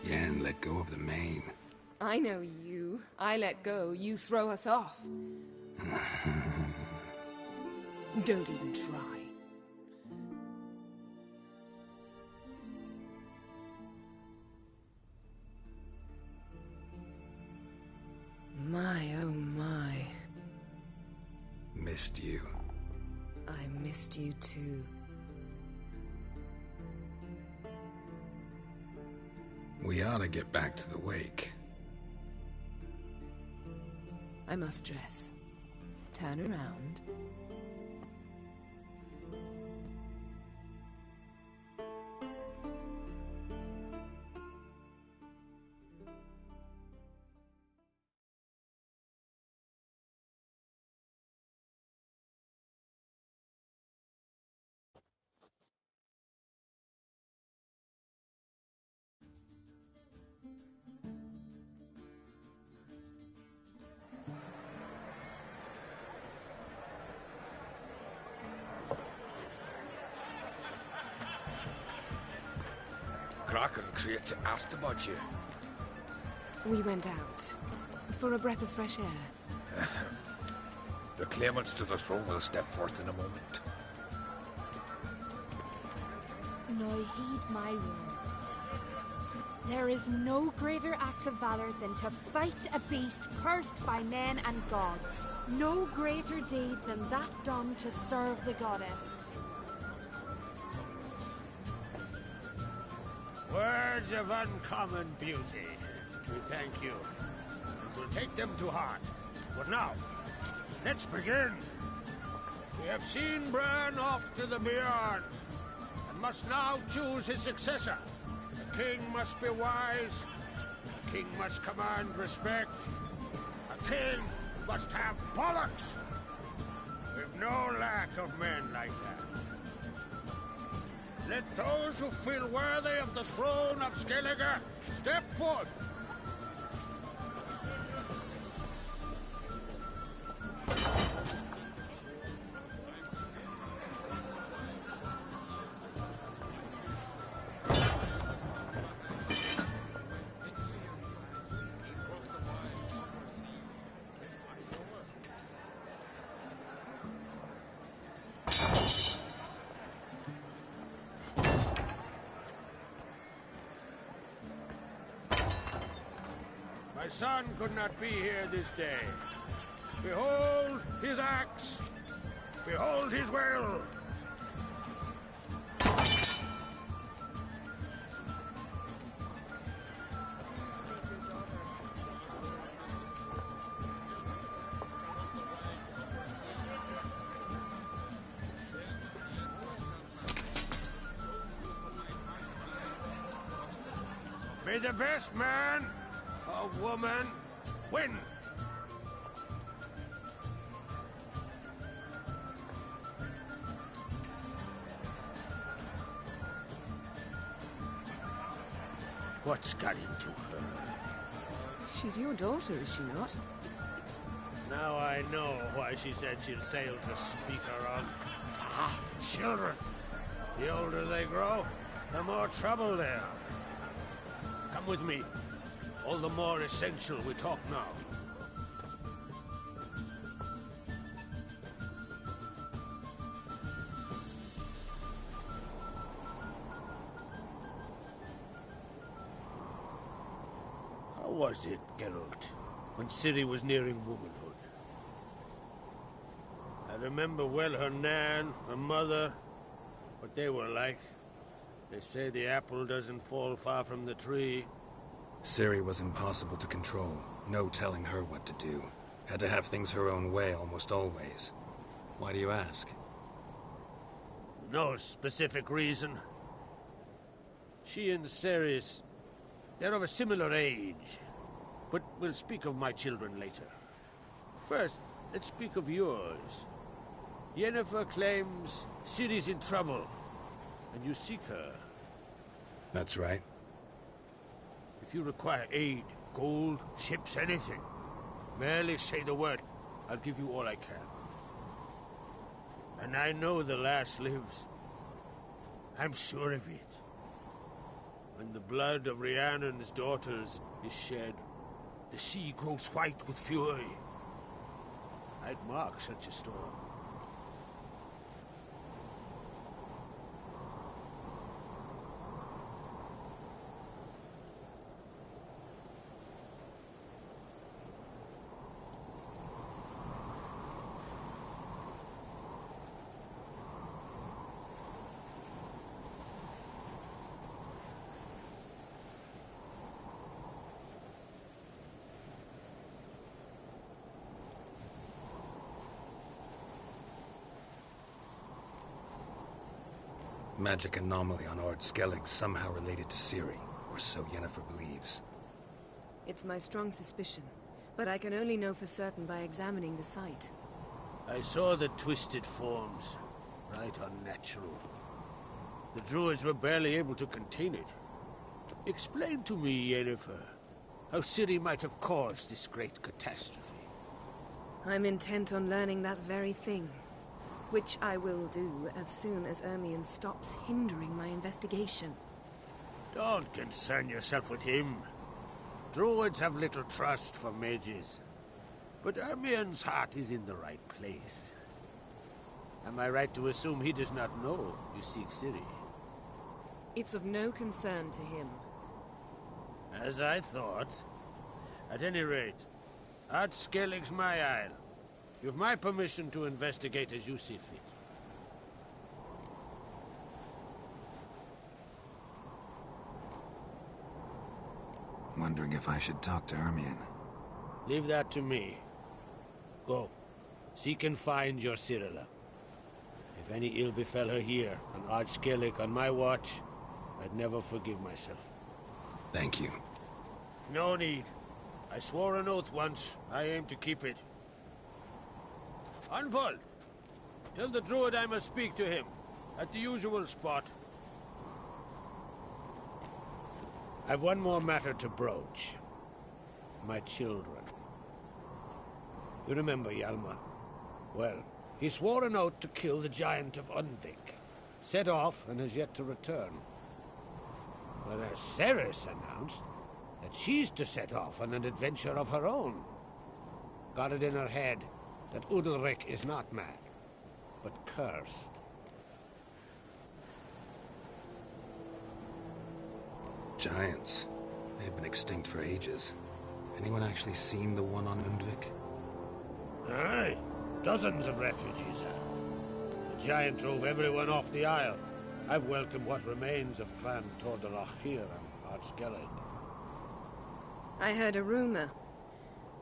Yen, let go of the mane. I know you. I let go, you throw us off. Don't even try. My, oh my. Missed you. I missed you too. We ought to get back to the wake. I must dress. Turn around. Crach and Crate asked about you. We went out. For a breath of fresh air. The claimants to the throne will step forth in a moment. Now heed my words. There is no greater act of valor than to fight a beast cursed by men and gods. No greater deed than that done to serve the goddess. Words of uncommon beauty. We thank you. And we'll take them to heart. But now, let's begin. We have seen Bran off to the beyond, and must now choose his successor. The king must be wise. The king must command respect. A king must have bollocks. We've no lack of men like that. Let those who feel worthy of the throne of Skellige step forth. My son could not be here this day. Behold his axe. Behold his will. May the best man or woman win. What's got into her? She's your daughter, is she not? Now I know why she said she'll sail to speak her of. Ah, children. The older they grow, the more trouble they are. Come with me. All the more essential we talk now. How was it, Geralt, when Ciri was nearing womanhood? I remember well her nan, her mother, what they were like. They say the apple doesn't fall far from the tree. Ciri was impossible to control. No telling her what to do. Had to have things her own way almost always. Why do you ask? No specific reason. She and Ceres, they're of a similar age. But we'll speak of my children later. First, let's speak of yours. Yennefer claims Ciri's in trouble, and you seek her. That's right. If you require aid, gold, ships, anything, merely say the word. I'll give you all I can. And I know the lass lives. I'm sure of it. When the blood of Rhiannon's daughters is shed, the sea grows white with fury. I'd mark such a storm. Magic anomaly on Ard Skellig somehow related to Ciri, or so Yennefer believes. It's my strong suspicion, but I can only know for certain by examining the site. I saw the twisted forms. Right unnatural. The druids were barely able to contain it. Explain to me, Yennefer, how Ciri might have caused this great catastrophe. I'm intent on learning that very thing, which I will do as soon as Ermion stops hindering my investigation. Don't concern yourself with him. Druids have little trust for mages. But Ermion's heart is in the right place. Am I right to assume he does not know you seek Ciri? It's of no concern to him. As I thought. At any rate, Ard Skellig's my isle. You've my permission to investigate as you see fit. Wondering if I should talk to Ermion. Leave that to me. Go. Seek and find your Cirilla. If any ill befell her here, on Ard Skellig on my watch, I'd never forgive myself. Thank you. No need. I swore an oath once. I aim to keep it. Unfold! Tell the druid I must speak to him, at the usual spot. I've one more matter to broach. My children. You remember Hjalmar? Well, he swore an oath to kill the giant of Undvik. Set off and has yet to return. Whereas Ceres announced that she's to set off on an adventure of her own. Got it in her head that Udalric is not mad, but cursed. Giants. They've been extinct for ages. Anyone actually seen the one on Undvik? Aye. Dozens of refugees have. The giant drove everyone off the isle. I've welcomed what remains of Clan Tordarach here and Ard Skellig. I heard a rumor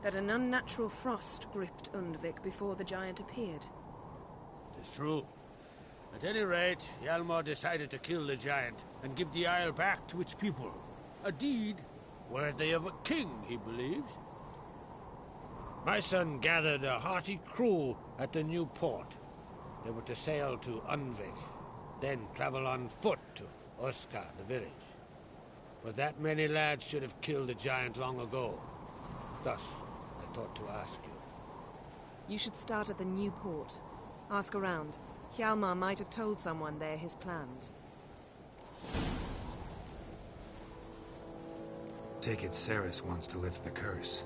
that an unnatural frost gripped Undvik before the giant appeared. It's true. At any rate, Hjalmar decided to kill the giant and give the isle back to its people. A deed worthy of a king, he believes. My son gathered a hearty crew at the new port. They were to sail to Undvik, then travel on foot to Oskar, the village. But that many lads should have killed the giant long ago. Thus, I thought to ask you. You should start at the new port. Ask around. Hjalmar might have told someone there his plans. Take it Ceres wants to lift the curse.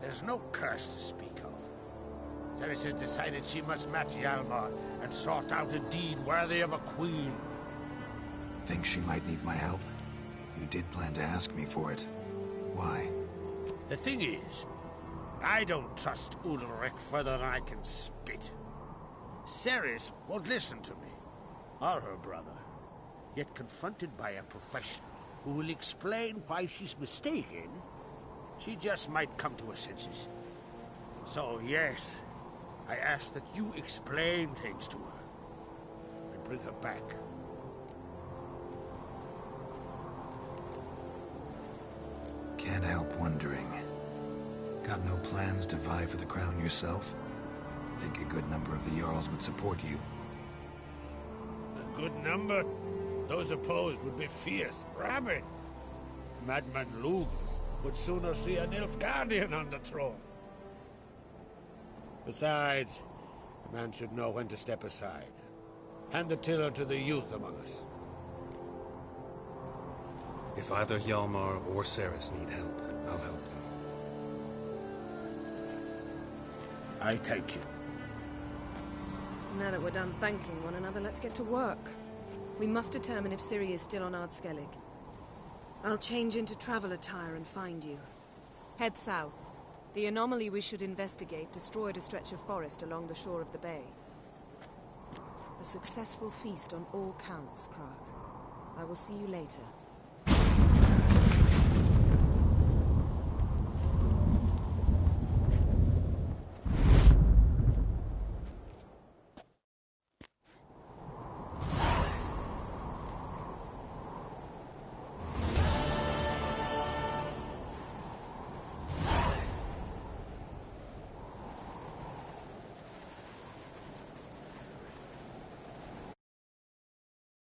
There's no curse to speak of. Ceres has decided she must match Hjalmar and sort out a deed worthy of a queen. Think she might need my help? You did plan to ask me for it. Why? The thing is, I don't trust Udalric further than I can spit. Ceres won't listen to me, or her brother. Yet confronted by a professional who will explain why she's mistaken, she just might come to her senses. So yes, I ask that you explain things to her and bring her back. Can't help wondering. Got no plans to vie for the crown yourself? Think a good number of the Jarls would support you. A good number? Those opposed would be fierce, rabid. Madman Lugas would sooner see an Nilfgaardian on the throne. Besides, a man should know when to step aside. Hand the tiller to the youth among us. If either Hjalmar or Ceres need help, I'll help them. I thank you. Now that we're done thanking one another, let's get to work. We must determine if Ciri is still on Ard Skellig. I'll change into travel attire and find you. Head south. The anomaly we should investigate destroyed a stretch of forest along the shore of the bay. A successful feast on all counts, Krag. I will see you later.